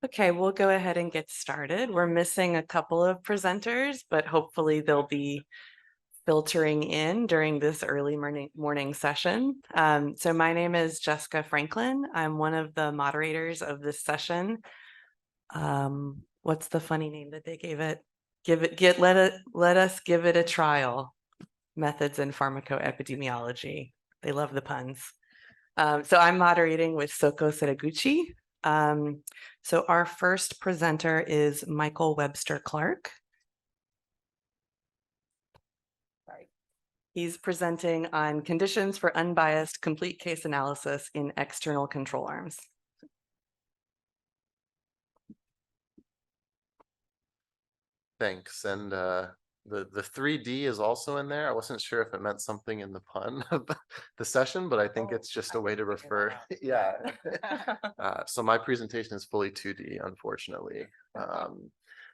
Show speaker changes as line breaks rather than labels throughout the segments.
Okay, we'll go ahead and get started. We're missing a couple of presenters, but hopefully they'll be filtering in during this early morning session. So my name is Jessica Franklin. I'm one of the moderators of this session. What's the funny name that they gave it? Let us give it a trial. Methods in pharmacoepidemiology. They love the puns. So I'm moderating with Soko Seraguchi. So our first presenter is Michael Webster Clark. Sorry. He's presenting on conditions for unbiased complete case analysis in external control arms.
Thanks. And the 3D is also in there. I wasn't sure if it meant something in the pun of the session, but I think it's just a way to refer. Yeah. So my presentation is fully 2D, unfortunately. But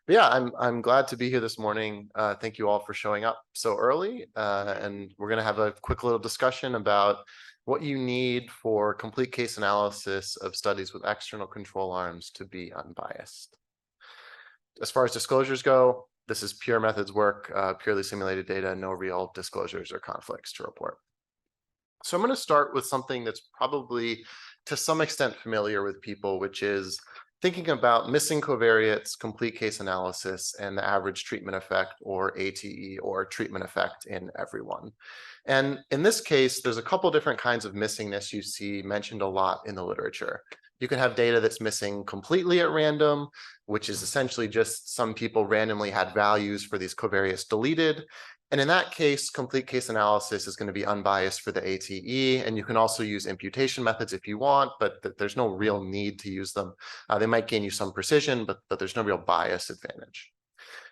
yeah, I'm glad to be here this morning. Thank you all for showing up so early. And we're going to have a quick little discussion about what you need for complete case analysis of studies with external control arms to be unbiased. As far as disclosures go, this is pure methods work, purely simulated data, no real disclosures or conflicts to report. So I'm going to start with something that's probably to some extent familiar with people, which is thinking about missing covariates, complete case analysis, and the average treatment effect, or ATE, or treatment effect in everyone. And in this case, there's a couple different kinds of missingness you see mentioned a lot in the literature. You can have data that's missing completely at random, which is essentially just some people randomly had values for these covariates deleted. And in that case, complete case analysis is going to be unbiased for the ATE, and you can also use imputation methods if you want, but there's no real need to use them. They might gain you some precision, but there's no real bias advantage.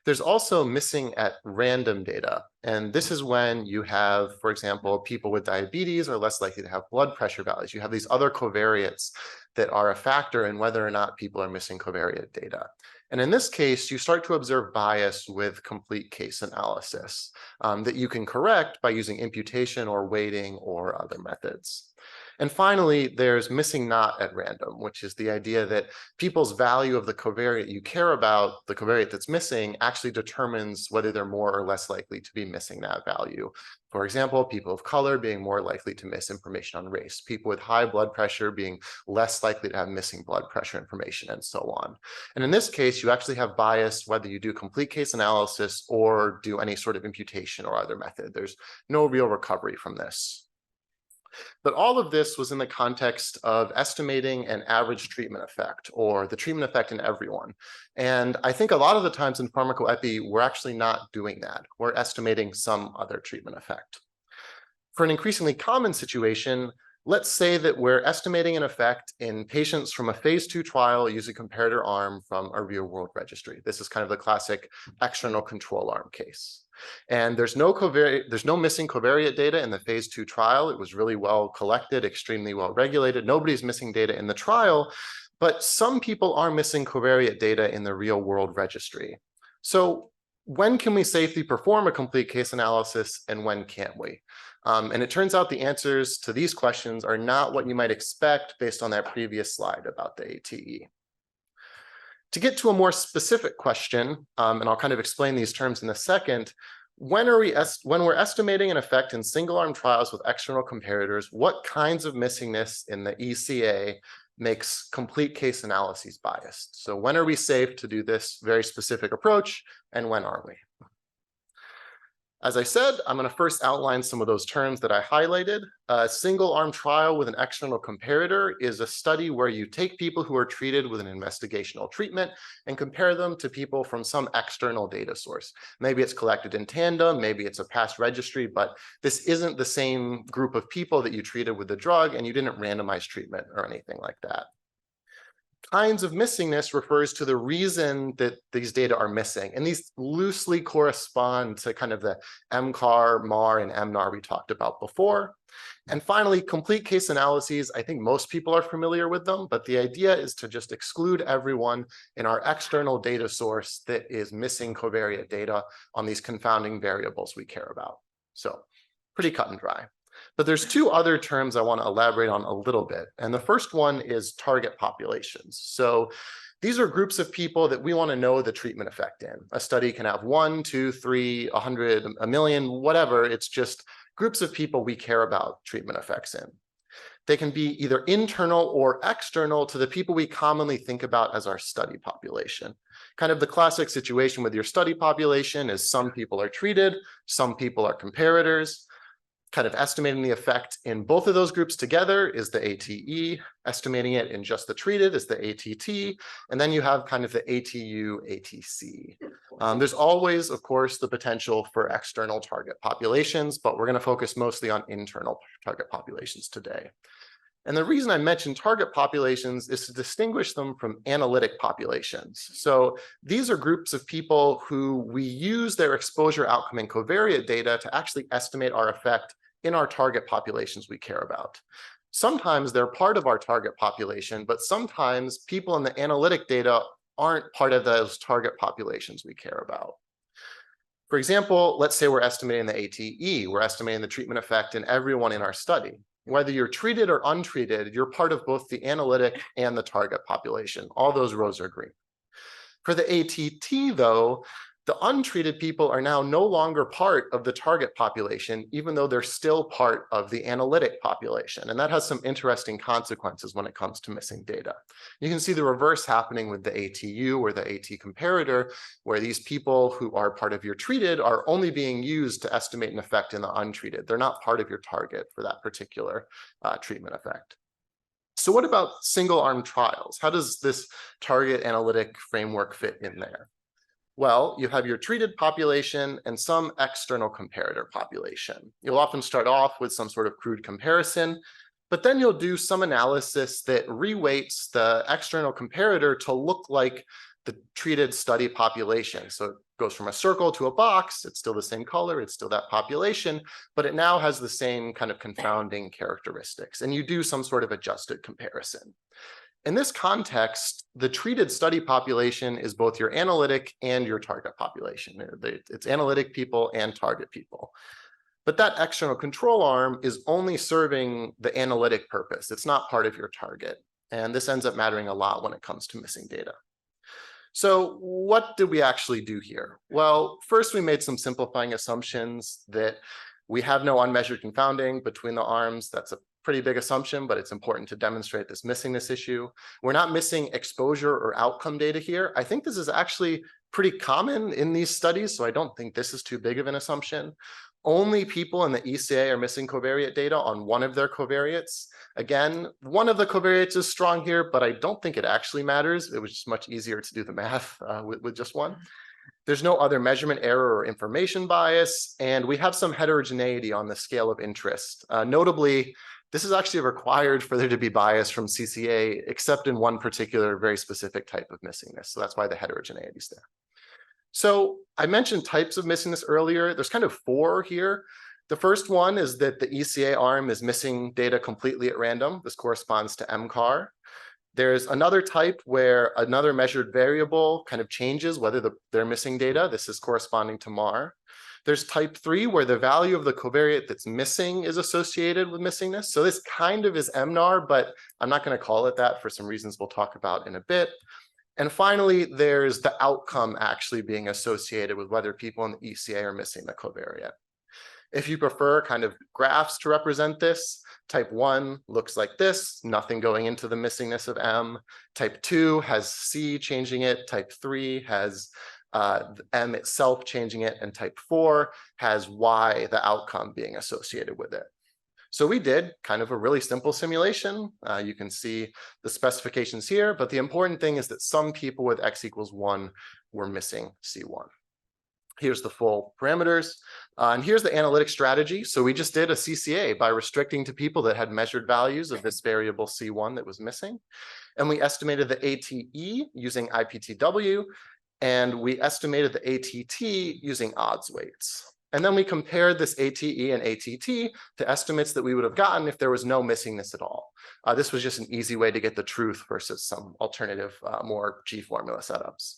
There's also missing at random data. And this is when you have, for example, people with diabetes are less likely to have blood pressure values. You have these other covariates that are a factor in whether or not people are missing covariate data. And in this case, you start to observe bias with complete case analysis that you can correct by using imputation or weighting or other methods. And finally, there's missing not at random, which is the idea that people's value of the covariate you care about, the covariate that's missing, actually determines whether they're more or less likely to be missing that value. For example, people of color being more likely to miss information on race, people with high blood pressure being less likely to have missing blood pressure information, and so on. And in this case, you actually have bias whether you do complete case analysis or do any sort of imputation or other method. There's no real recovery from this. But all of this was in the context of estimating an average treatment effect, or the treatment effect in everyone. And I think a lot of the times in pharmacoepi, we're actually not doing that. We're estimating some other treatment effect. For an increasingly common situation, let's say that we're estimating an effect in patients from a phase 2 trial using comparator arm from a real world registry. This is kind of the classic external control arm case. And there's no missing covariate data in the phase 2 trial. It was really well collected, extremely well regulated. Nobody's missing data in the trial, but some people are missing covariate data in the real world registry. So when can we safely perform a complete case analysis and when can't we? And it turns out the answers to these questions are not what you might expect based on that previous slide about the ATE. To get to a more specific question, and I'll kind of explain these terms in a second, when we're estimating an effect in single-arm trials with external comparators, what kinds of missingness in the ECA makes complete case analyses biased? So when are we safe to do this very specific approach, and when aren't we? As I said, I'm going to first outline some of those terms that I highlighted. A single-arm trial with an external comparator is a study where you take people who are treated with an investigational treatment and compare them to people from some external data source. Maybe it's collected in tandem, maybe it's a past registry, but this isn't the same group of people that you treated with the drug and you didn't randomize treatment or anything like that. Kinds of missingness refers to the reason that these data are missing. And these loosely correspond to kind of the MCAR, MAR, and MNAR we talked about before. And finally, complete case analyses. I think most people are familiar with them, but the idea is to just exclude everyone in our external data source that is missing covariate data on these confounding variables we care about. So pretty cut and dry. But there's two other terms I want to elaborate on a little bit. And the first one is target populations. So These are groups of people that we want to know the treatment effect in. A study can have 1, 2, 3, 100, a million, whatever. It's just groups of people we care about treatment effects in. They can be either internal or external to the people we commonly think about as our study population. Kind of the classic situation with your study population is some people are treated, some people are comparators. Kind of estimating the effect in both of those groups together is the ATE, estimating it in just the treated is the ATT, and then you have kind of the ATU, ATC. There's always, of course, the potential for external target populations, but we're going to focus mostly on internal target populations today. And the reason I mention target populations is to distinguish them from analytic populations. So these are groups of people who we use their exposure outcome and covariate data to actually estimate our effect in our target populations we care about. Sometimes they're part of our target population, but sometimes people in the analytic data aren't part of those target populations we care about. For example, let's say we're estimating the ATE, we're estimating the treatment effect in everyone in our study. Whether you're treated or untreated, you're part of both the analytic and the target population. All those rows are green. For the ATT, though, the untreated people are now no longer part of the target population, even though they're still part of the analytic population. And that has some interesting consequences when it comes to missing data. You can see the reverse happening with the ATU or the AT comparator, where these people who are part of your treated are only being used to estimate an effect in the untreated. They're not part of your target for that particular treatment effect. So what about single-arm trials? How does this target analytic framework fit in there? Well, you have your treated population and some external comparator population. You'll often start off with some sort of crude comparison, but then you'll do some analysis that reweights the external comparator to look like the treated study population. So it goes from a circle to a box. It's still the same color. It's still that population, but it now has the same kind of confounding characteristics. And you do some sort of adjusted comparison. In this context, the treated study population is both your analytic and your target population. It's analytic people and target people. But that external control arm is only serving the analytic purpose. It's not part of your target. And this ends up mattering a lot when it comes to missing data. So what did we actually do here? Well, first we made some simplifying assumptions that we have no unmeasured confounding between the arms. That's a pretty big assumption, but it's important to demonstrate this missingness issue. We're not missing exposure or outcome data here. I think this is actually pretty common in these studies, so I don't think this is too big of an assumption. Only people in the ECA are missing covariate data on one of their covariates. Again, one of the covariates is strong here, but I don't think it actually matters. It was just much easier to do the math with just one. There's no other measurement error or information bias, and we have some heterogeneity on the scale of interest. Notably, this is actually required for there to be bias from CCA, except in one particular very specific type of missingness. So that's why the heterogeneity is there. So I mentioned types of missingness earlier. There's kind of 4 here. The first one is that the ECA arm is missing data completely at random. This corresponds to MCAR. There's another type where another measured variable kind of changes whether they're missing data. This is corresponding to MAR. There's type 3 where the value of the covariate that's missing is associated with missingness. So this kind of is MNAR, but I'm not going to call it that for some reasons we'll talk about in a bit. And finally, there's the outcome actually being associated with whether people in the ECA are missing the covariate. If you prefer kind of graphs to represent this, type 1 looks like this, nothing going into the missingness of M. Type 2 has C changing it. Type 3 has M itself changing it, and type 4 has Y, the outcome, being associated with it. So we did kind of a really simple simulation. You can see the specifications here, but the important thing is that some people with X equals 1 were missing C1. Here's the full parameters, and here's the analytic strategy. So we just did a CCA by restricting to people that had measured values of this variable C1 that was missing. And we estimated the ATE using IPTW, and we estimated the ATT using odds weights. And then we compared this ATE and ATT to estimates that we would have gotten if there was no missingness at all. This was just an easy way to get the truth versus some alternative, more G formula setups.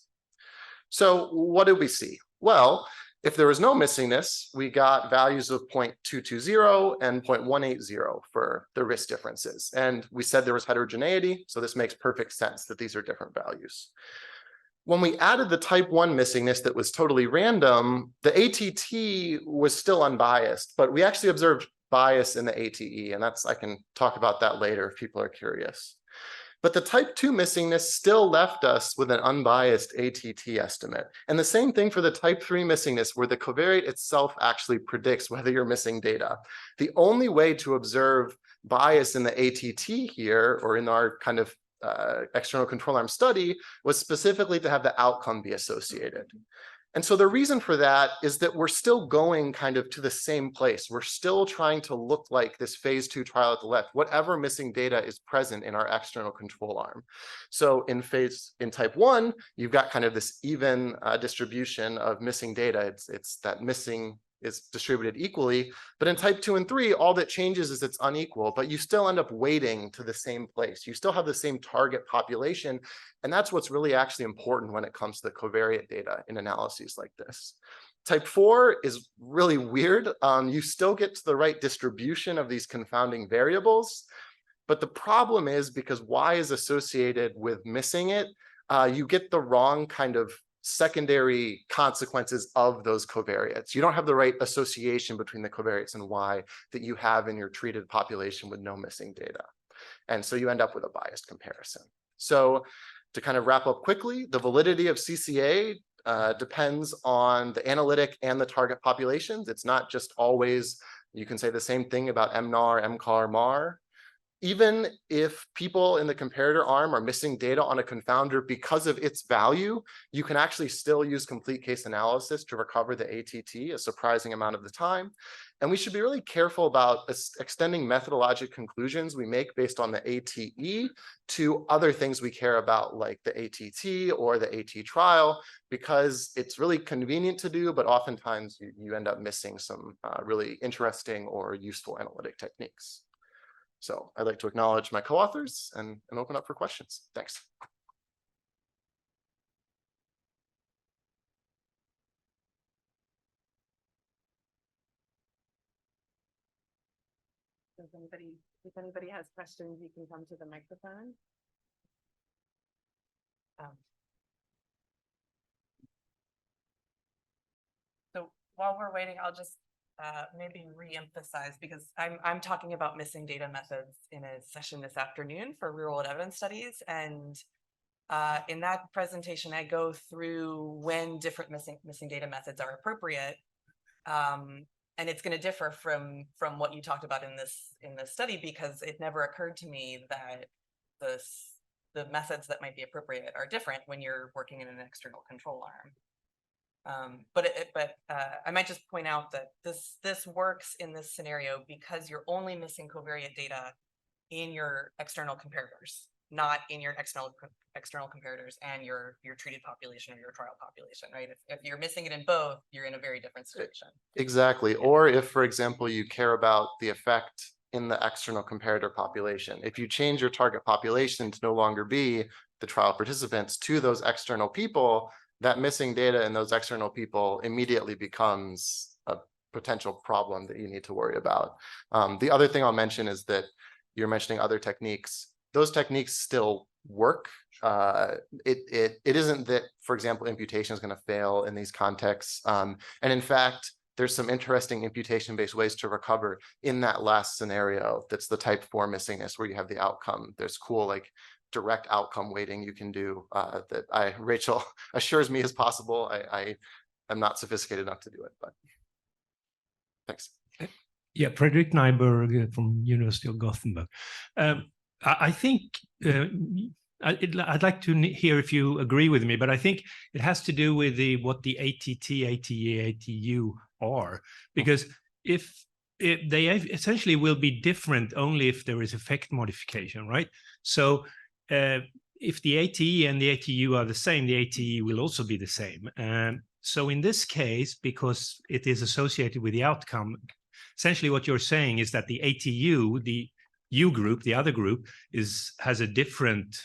So what did we see? Well, If there was no missingness, we got values of 0.220 and 0.180 for the risk differences. And we said there was heterogeneity, so this makes perfect sense that these are different values. When we added the type 1 missingness that was totally random, the ATT was still unbiased, but we actually observed bias in the ATE, and I can talk about that later if people are curious. But the type 2 missingness still left us with an unbiased ATT estimate. And the same thing for the type 3 missingness, where the covariate itself actually predicts whether you're missing data. The only way to observe bias in the ATT here, or in our kind of external control arm study, was specifically to have the outcome be associated. And so the reason for that is that we're still going kind of to the same place. We're still trying to look like this phase 2 trial at the left, whatever missing data is present in our external control arm. So in type 1, you've got kind of this even distribution of missing data. It's that missing is distributed equally, but in type 2 and 3, all that changes is it's unequal, but you still end up weighting to the same place. You still have the same target population, and that's what's really actually important when it comes to the covariate data in analyses like this. Type 4 is really weird. You still get to the right distribution of these confounding variables, but the problem is because Y is associated with missing it, you get the wrong kind of secondary consequences of those covariates. You don't have the right association between the covariates and Y that you have in your treated population with no missing data. And so you end up with a biased comparison. So to kind of wrap up quickly, the validity of CCA depends on the analytic and the target populations. It's not just always, you can say the same thing about MNAR, MCAR, MAR. Even if people in the comparator arm are missing data on a confounder because of its value, you can actually still use complete case analysis to recover the ATT a surprising amount of the time. And we should be really careful about extending methodologic conclusions we make based on the ATE to other things we care about, like the ATT or the AT trial, because it's really convenient to do, but oftentimes you end up missing some really interesting or useful analytic techniques. So I'd like to acknowledge my co-authors and open up for questions. Thanks.
If anybody has questions, you can come to the microphone. So while we're waiting, I'll just maybe re-emphasize, because I'm talking about missing data methods in a session this afternoon for real world evidence studies. And in that presentation, I go through when different missing data methods are appropriate. And it's going to differ from what you talked about in this study, because it never occurred to me that the methods that might be appropriate are different when you're working in an external control arm. But I might just point out that this works in this scenario because you're only missing covariate data in your external comparators, not in your external comparators and your treated population or your trial population, right? If you're missing it in both, you're in a very different situation.
Exactly. Or if, for example, you care about the effect in the external comparator population. If you change your target population to no longer be the trial participants to those external people, that missing data in those external people immediately becomes a potential problem that you need to worry about. The other thing I'll mention is that you're mentioning other techniques. Those techniques still work. It isn't that, for example, imputation is going to fail in these contexts. And in fact, there's some interesting imputation-based ways to recover in that last scenario. That's the type 4 missingness where you have the outcome. There's cool, like, direct outcome weighting you can do that Rachel assures me is possible. I am not sophisticated enough to do it, but thanks.
Yeah, Fredrik Nyberg from University of Gothenburg. I think I'd like to hear if you agree with me, but I think it has to do with what the ATT, ATE, ATU are, because if they essentially will be different only if there is effect modification, right? So if the ATE and the ATU are the same, the ATE will also be the same. So in this case, because it is associated with the outcome, essentially what you're saying is that the ATU, the U group, the other group, has a different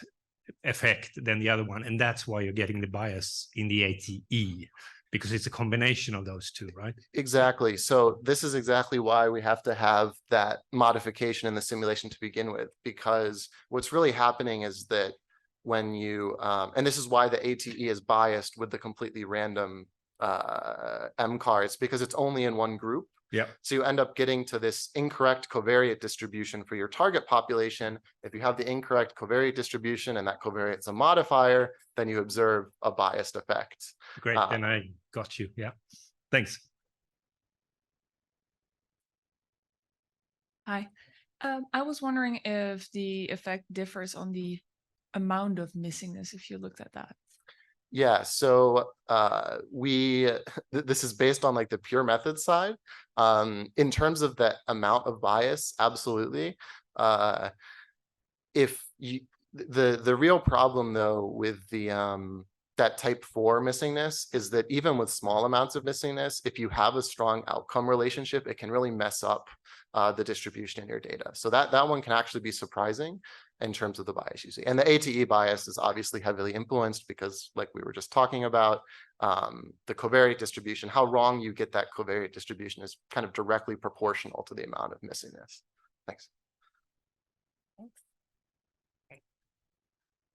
effect than the other one, and that's why you're getting the bias in the ATE, because it's a combination of those two, right?
Exactly. So this is exactly why we have to have that modification in the simulation to begin with, because what's really happening is that when you, and this is why the ATE is biased with the completely random MCAR, it's because it's only in one group.
Yeah.
So you end up getting to this incorrect covariate distribution for your target population. If you have the incorrect covariate distribution and that covariate's a modifier, then you observe a biased effect.
Great, then I got you. Yeah, thanks.
Hi. I was wondering if the effect differs on the amount of missingness, if you looked at that.
Yeah, so this is based on like the pure method side. In terms of the amount of bias, absolutely. If you the real problem though with the that type 4 missingness is that even with small amounts of missingness, if you have a strong outcome relationship, it can really mess up the distribution in your data. So that one can actually be surprising in terms of the bias you see. And the ATE bias is obviously heavily influenced because, like we were just talking about, the covariate distribution, how wrong you get that covariate distribution is kind of directly proportional to the amount of missingness. Thanks.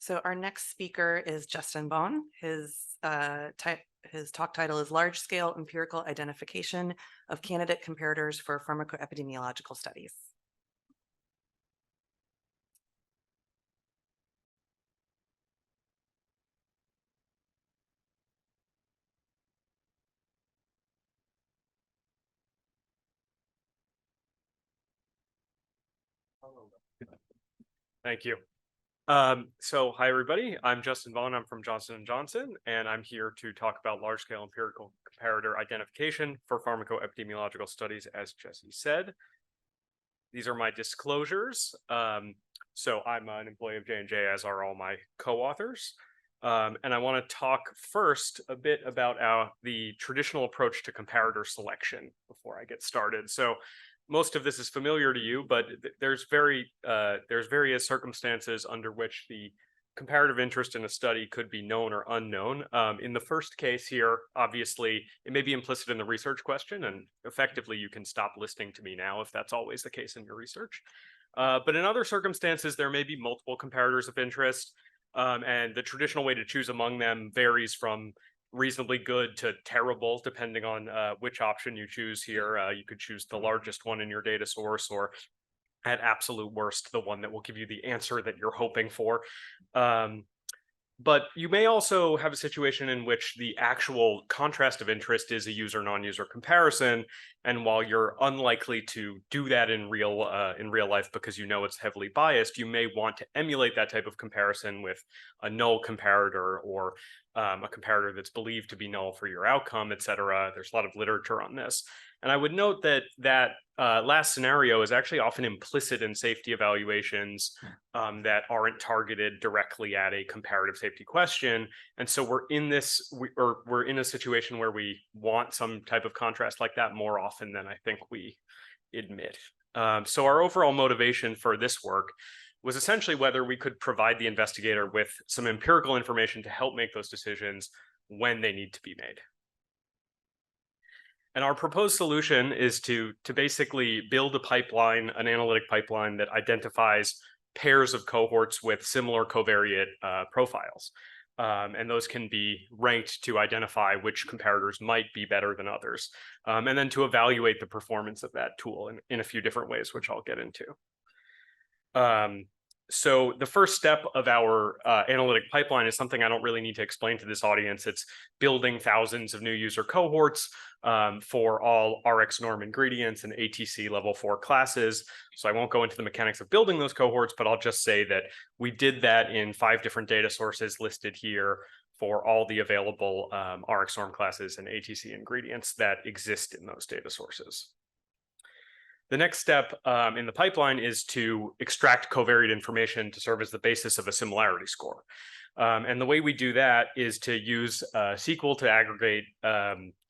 So our next speaker is Justin Bone. His talk title is Large Scale Empirical Identification of Candidate Comparators for Pharmacoepidemiological Studies.
Thank you. So hi, everybody. I'm Justin Vaughn. I'm from Johnson & Johnson, and I'm here to talk about large-scale empirical comparator identification for pharmacoepidemiological studies, as Jesse said. These are my disclosures. So I'm an employee of J&J, as are all my co-authors. And I want to talk first a bit about the traditional approach to comparator selection before I get started. So most of this is familiar to you, but there's various circumstances under which the comparative interest in a study could be known or unknown. In the first case here, obviously, it may be implicit in the research question, and effectively you can stop listening to me now if that's always the case in your research. But in other circumstances, there may be multiple comparators of interest, and the traditional way to choose among them varies from reasonably good to terrible, depending on which option you choose here. You could choose the largest one in your data source, or at absolute worst, the one that will give you the answer that you're hoping for. But you may also have a situation in which the actual contrast of interest is a user-non-user comparison. And while you're unlikely to do that in real life because you know it's heavily biased, you may want to emulate that type of comparison with a null comparator, or a comparator that's believed to be null for your outcome, et cetera. There's a lot of literature on this. And I would note that last scenario is actually often implicit in safety evaluations that aren't targeted directly at a comparative safety question. And so we're in a situation where we want some type of contrast like that more often than I think we admit. So our overall motivation for this work was essentially whether we could provide the investigator with some empirical information to help make those decisions when they need to be made. And our proposed solution is to basically build a pipeline, an analytic pipeline that identifies pairs of cohorts with similar covariate profiles. And those can be ranked to identify which comparators might be better than others. And then to evaluate the performance of that tool in a few different ways, which I'll get into. So the first step of our analytic pipeline is something I don't really need to explain to this audience. It's building thousands of new user cohorts for all RX norm ingredients and ATC level 4 classes. So I won't go into the mechanics of building those cohorts, but I'll just say that we did that in 5 different data sources listed here for all the available RX norm classes and ATC ingredients that exist in those data sources. The next step in the pipeline is to extract covariate information to serve as the basis of a similarity score. And the way we do that is to use SQL to aggregate,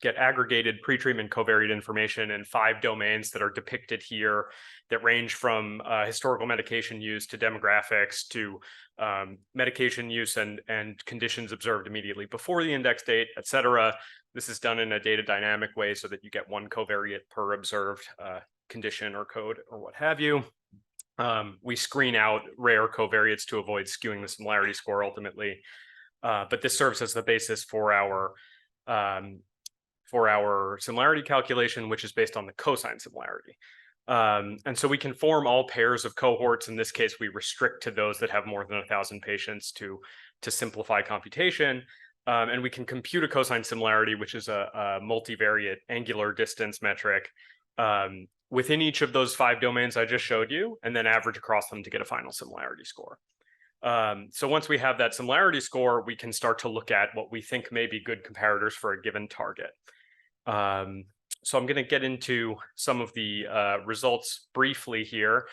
get aggregated pretreatment covariate information in 5 domains that are depicted here that range from historical medication use to demographics to medication use and conditions observed immediately before the index date, et cetera. This is done in a data dynamic way so that you get 1 covariate per observed condition or code or what have you. We screen out rare covariates to avoid skewing the similarity score ultimately, but this serves as the basis for our similarity calculation, which is based on the cosine similarity. And so we can form all pairs of cohorts. In this case, we restrict to those that have more than 1,000 patients to simplify computation. And we can compute a cosine similarity, which is a multivariate angular distance metric within each of those 5 domains I just showed you, and then average across them to get a final similarity score. So once we have that similarity score, we can start to look at what we think may be good comparators for a given target. So I'm going to get into some of the results briefly here.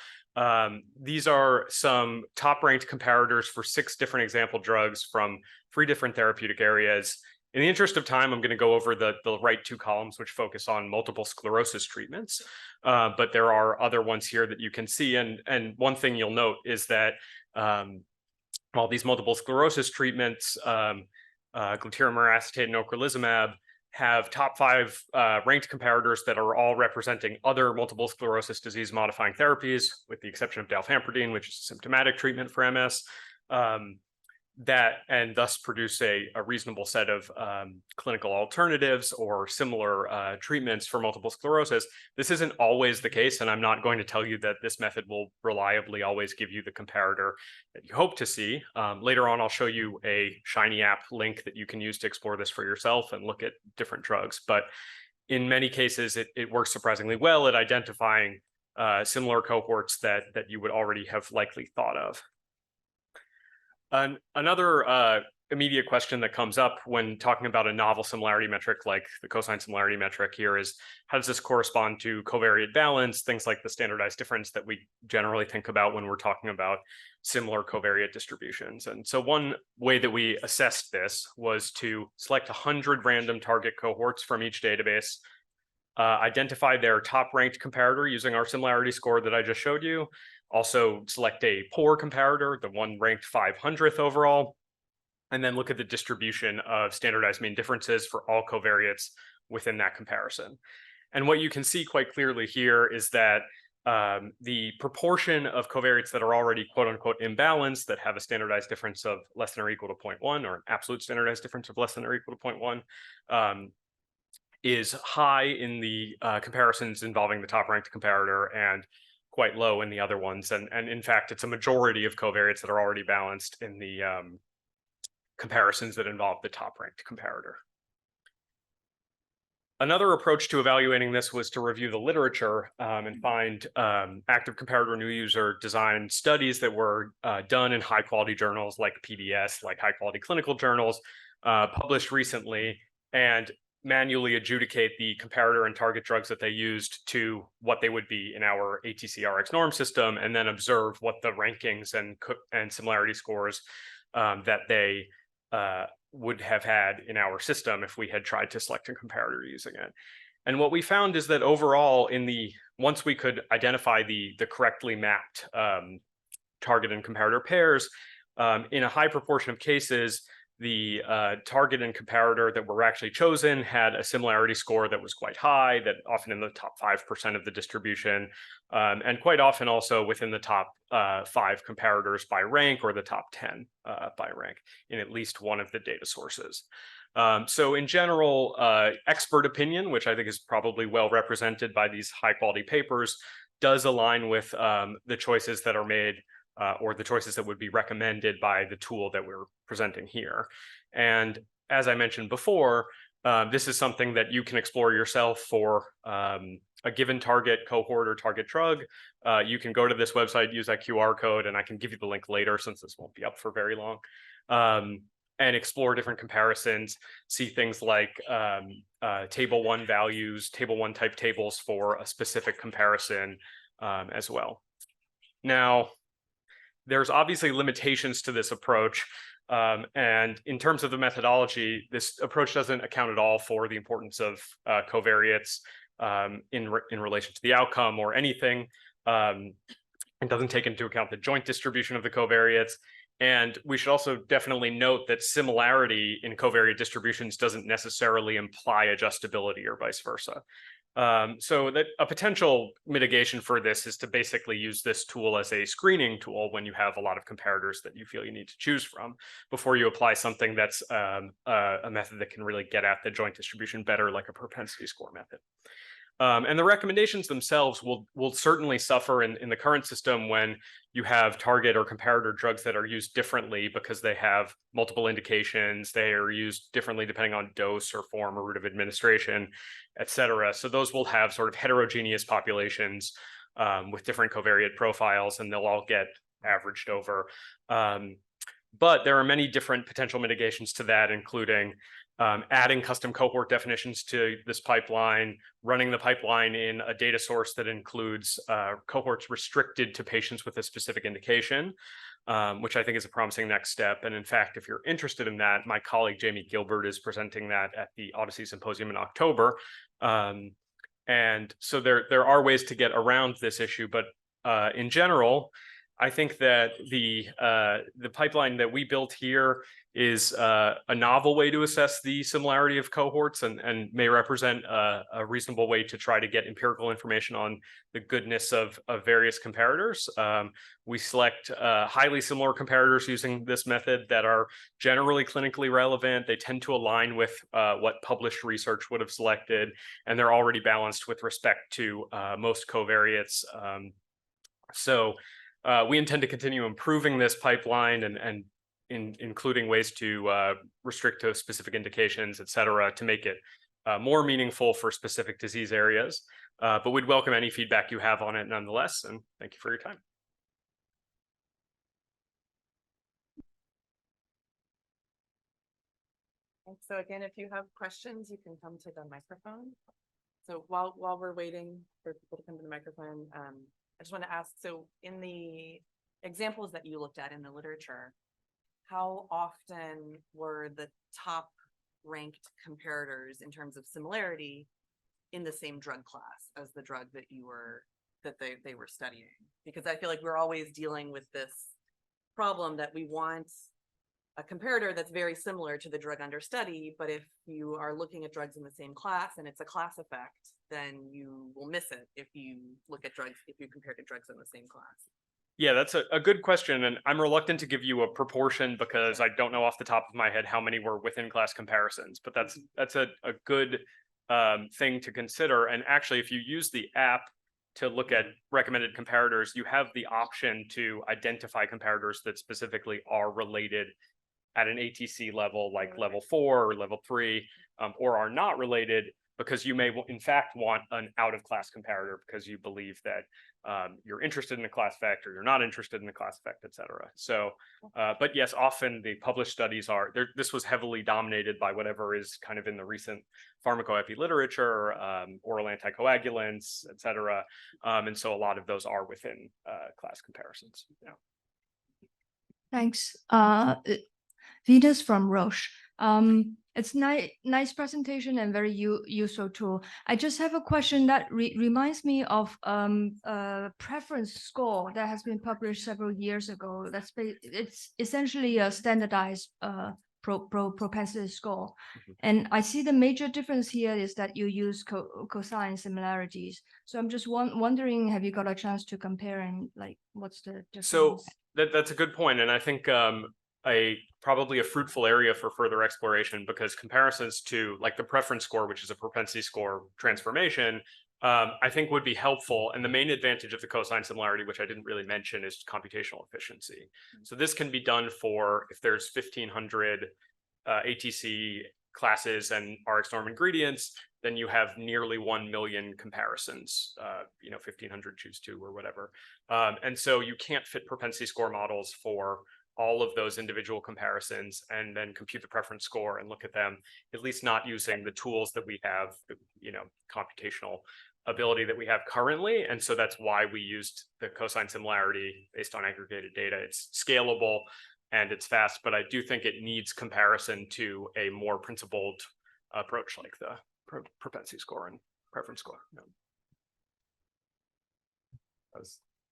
These are some top-ranked comparators for 6 different example drugs from 3 different therapeutic areas. In the interest of time, I'm going to go over the right 2 columns, which focus on multiple sclerosis treatments. But there are other ones here that you can see. And one thing you'll note is that while these multiple sclerosis treatments, glutarimer acetate and ocrelizumab, have top 5 ranked comparators that are all representing other multiple sclerosis disease modifying therapies, with the exception of dalfampridine, which is a symptomatic treatment for MS. That and thus produce a reasonable set of clinical alternatives or similar treatments for multiple sclerosis. This isn't always the case, and I'm not going to tell you that this method will reliably always give you the comparator that you hope to see. Later on, I'll show you a Shiny app link that you can use to explore this for yourself and look at different drugs. But in many cases, it works surprisingly well at identifying similar cohorts that you would already have likely thought of. Another immediate question that comes up when talking about a novel similarity metric like the cosine similarity metric here is, how does this correspond to covariate balance, things like the standardized difference that we generally think about when we're talking about similar covariate distributions? And so one way that we assessed this was to select 100 random target cohorts from each database, identify their top ranked comparator using our similarity score that I just showed you, also select a poor comparator, the one ranked 500th overall, and then look at the distribution of standardized mean differences for all covariates within that comparison. And what you can see quite clearly here is that the proportion of covariates that are already quote unquote imbalanced, that have a standardized difference of less than or equal to 0.1 or an absolute standardized difference of less than or equal to 0.1, is high in the comparisons involving the top ranked comparator and quite low in the other ones. And in fact, it's a majority of covariates that are already balanced in the comparisons that involve the top ranked comparator. Another approach to evaluating this was to review the literature and find active comparator new user design studies that were done in high quality journals like PDS, like high quality clinical journals, published recently, and manually adjudicate the comparator and target drugs that they used to what they would be in our ATC-RX norm system, and then observe what the rankings and similarity scores that they would have had in our system if we had tried to select a comparator using it. And what we found is that overall, once we could identify the correctly mapped target and comparator pairs, in a high proportion of cases, the target and comparator that were actually chosen had a similarity score that was quite high, that often in the top 5% of the distribution, and quite often also within the top 5 comparators by rank, or the top 10 by rank in at least one of the data sources. So in general, expert opinion, which I think is probably well represented by these high quality papers, does align with the choices that are made or the choices that would be recommended by the tool that we're presenting here. And as I mentioned before, this is something that you can explore yourself for a given target cohort or target drug. You can go to this website, use that QR code, and I can give you the link later since this won't be up for very long, and explore different comparisons, see things like table 1 values, table 1 type tables for a specific comparison as well. Now, there's obviously limitations to this approach. And in terms of the methodology, this approach doesn't account at all for the importance of covariates in relation to the outcome or anything. It doesn't take into account the joint distribution of the covariates. And we should also definitely note that similarity in covariate distributions doesn't necessarily imply adjustability or vice versa. So that a potential mitigation for this is to basically use this tool as a screening tool when you have a lot of comparators that you feel you need to choose from before you apply something that's a method that can really get at the joint distribution better, like a propensity score method. And the recommendations themselves will certainly suffer in the current system when you have target or comparator drugs that are used differently because they have multiple indications. They are used differently depending on dose or form or route of administration, et cetera. So those will have sort of heterogeneous populations with different covariate profiles, and they'll all get averaged over. But there are many different potential mitigations to that, including adding custom cohort definitions to this pipeline, running the pipeline in a data source that includes cohorts restricted to patients with a specific indication, which I think is a promising next step. And in fact, if you're interested in that, my colleague Jamie Gilbert is presenting that at the Odyssey Symposium in October. And so there are ways to get around this issue, but in general, I think that the pipeline that we built here is a novel way to assess the similarity of cohorts and may represent a reasonable way to try to get empirical information on the goodness of various comparators. We select highly similar comparators using this method that are generally clinically relevant. They tend to align with what published research would have selected, and they're already balanced with respect to most covariates. So we intend to continue improving this pipeline and including ways to restrict to specific indications, et cetera, to make it more meaningful for specific disease areas. But we'd welcome any feedback you have on it nonetheless. And thank you for your time.
And so again, if you have questions, you can come to the microphone. So while we're waiting for people to come to the microphone, I just want to ask, so in the examples that you looked at in the literature, how often were the top ranked comparators in terms of similarity in the same drug class as the drug that they were studying? Because I feel like we're always dealing with this problem that we want a comparator that's very similar to the drug under study, but if you are looking at drugs in the same class and it's a class effect, then you will miss it if you look at drugs, if you compare to drugs in the same class.
Yeah, that's a good question. And I'm reluctant to give you a proportion because I don't know off the top of my head how many were within class comparisons, but that's a good thing to consider. And actually, if you use the app to look at recommended comparators, you have the option to identify comparators that specifically are related at an ATC level, like level 4 or level 3, or are not related, because you may in fact want an out of class comparator because you believe that you're interested in a class effect or you're not interested in a class effect, et cetera. So, but yes, often the published studies are there. This was heavily dominated by whatever is kind of in the recent pharmacoepi literature, oral anticoagulants, et cetera. And so a lot of those are within class comparisons. Yeah.
Thanks. Venus from Roche. It's nice presentation and very useful tool. I just have a question that reminds me of a preference score that has been published several years ago. It's essentially a standardized propensity score. And I see the major difference here is that you use cosine similarities. So I'm just wondering, have you got a chance to compare and like what's the difference?
So that's a good point. And I think probably a fruitful area for further exploration, because comparisons to like the preference score, which is a propensity score transformation, I think would be helpful. And the main advantage of the cosine similarity, which I didn't really mention, is computational efficiency. So this can be done for if there's 1,500 ATC classes and RX norm ingredients, then you have nearly 1 million comparisons, 1,500 choose 2 or whatever. And so you can't fit propensity score models for all of those individual comparisons and then compute the preference score and look at them, at least not using the tools that we have, computational ability that we have currently. And so that's why we used the cosine similarity based on aggregated data. It's scalable. and it's fast, but I do think it needs comparison to a more principled approach like the propensity score and preference score. Yeah.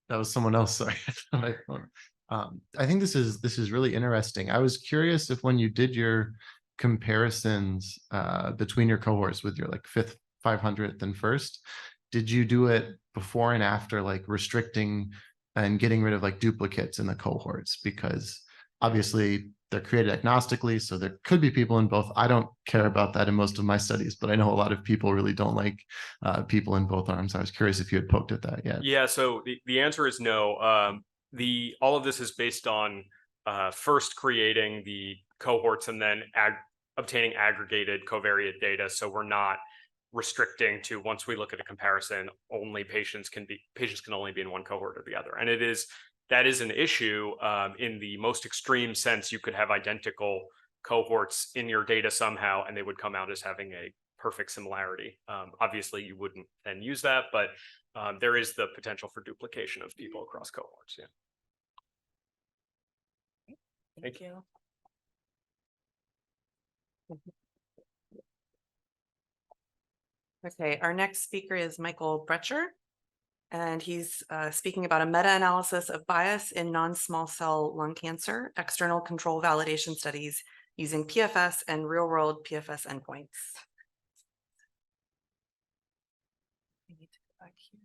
That was someone else. Sorry. My phone. I think this is really interesting. I was curious if when you did your comparisons between your cohorts with your like 5th, 500th, and 1st, did you do it before and after, like restricting and getting rid of like duplicates in the cohorts? Because obviously they're created agnostically, so there could be people in both. I don't care about that in most of my studies, but I know a lot of people really don't like people in both arms. I was curious if you had poked at that yet.
Yeah, so the answer is no. All of this is based on first creating the cohorts and then obtaining aggregated covariate data. So we're not restricting to, once we look at a comparison, only patients can only be in one cohort or the other. And that is an issue. In the most extreme sense, you could have identical cohorts in your data somehow, and they would come out as having a perfect similarity. Obviously, you wouldn't then use that, but there is the potential for duplication of people across cohorts. Yeah.
Thank you. Okay, our next speaker is Michael Brecher, and he's speaking about a meta-analysis of bias in non-small cell lung cancer, external control validation studies using PFS and real-world PFS endpoints. I need to go back here.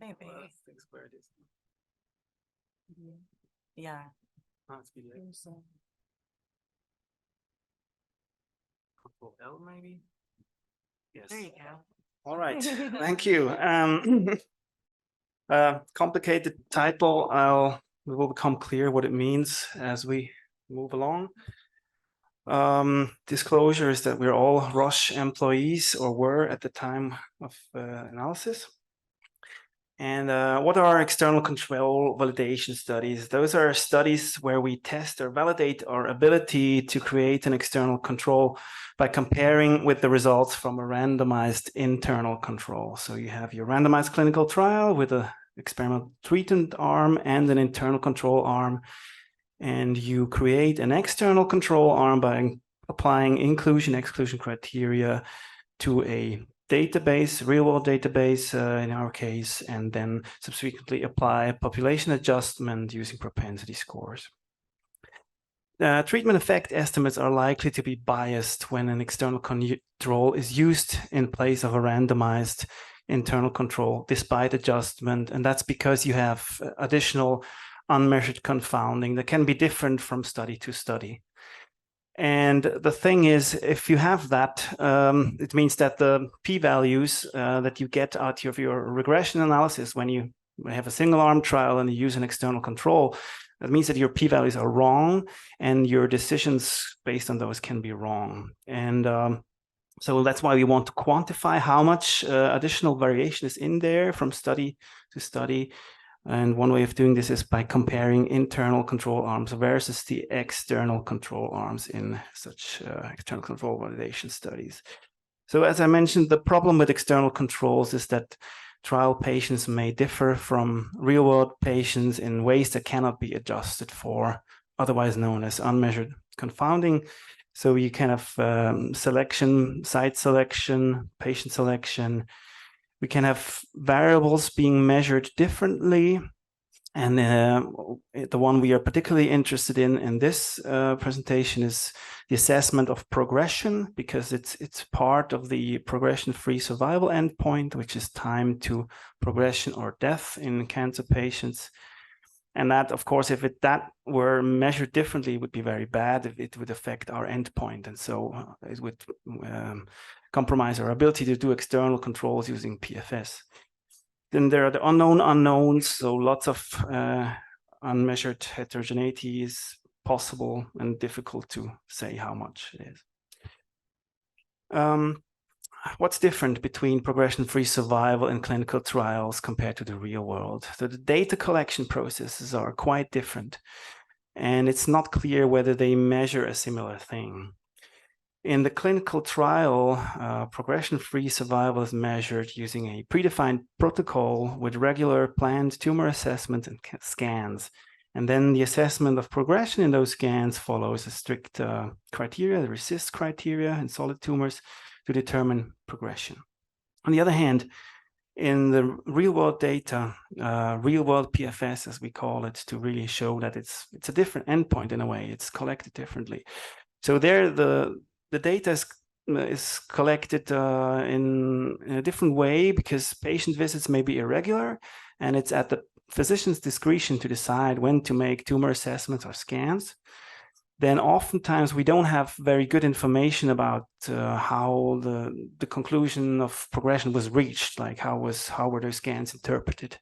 Maybe. Yeah.
L maybe? Yes.
There you go.
All right, thank you. Complicated title. We will become clear what it means as we move along. Disclosure is that we're all Roche employees, or were at the time of analysis. And what are external control validation studies? Those are studies where we test or validate our ability to create an external control by comparing with the results from a randomized internal control. So you have your randomized clinical trial with an experimental treatment arm and an internal control arm. And you create an external control arm by applying inclusion-exclusion criteria to a database, real-world database in our case, and then subsequently apply population adjustment using propensity scores. Treatment effect estimates are likely to be biased when an external control is used in place of a randomized internal control, despite adjustment, and that's because you have additional unmeasured confounding that can be different from study to study. And the thing is, if you have that, it means that the p-values that you get out of your regression analysis when you have a single arm trial and you use an external control, that means that your p-values are wrong and your decisions based on those can be wrong. And so that's why we want to quantify how much additional variation is in there from study to study. And one way of doing this is by comparing internal control arms versus the external control arms in such external control validation studies. So as I mentioned, the problem with external controls is that trial patients may differ from real-world patients in ways that cannot be adjusted for, otherwise known as unmeasured confounding. So you can have selection, site selection, patient selection. We can have variables being measured differently. And the one we are particularly interested in this presentation is the assessment of progression, because it's part of the progression-free survival endpoint, which is time to progression or death in cancer patients. And that, of course, if that were measured differently, it would be very bad. It would affect our endpoint. And so it would compromise our ability to do external controls using PFS. Then there are the unknown unknowns, so lots of unmeasured heterogeneity is possible and difficult to say how much it is. What's different between progression-free survival and clinical trials compared to the real world? So the data collection processes are quite different, and it's not clear whether they measure a similar thing. In the clinical trial, progression-free survival is measured using a predefined protocol with regular planned tumor assessment and scans. And then the assessment of progression in those scans follows a strict criteria, the RECIST criteria in solid tumors, to determine progression. On the other hand, in the real-world data, real-world PFS, as we call it, to really show that it's a different endpoint in a way, it's collected differently. So there, the data is collected in a different way because patient visits may be irregular, and it's at the physician's discretion to decide when to make tumor assessments or scans. Then oftentimes we don't have very good information about how the conclusion of progression was reached, like how were those scans interpreted,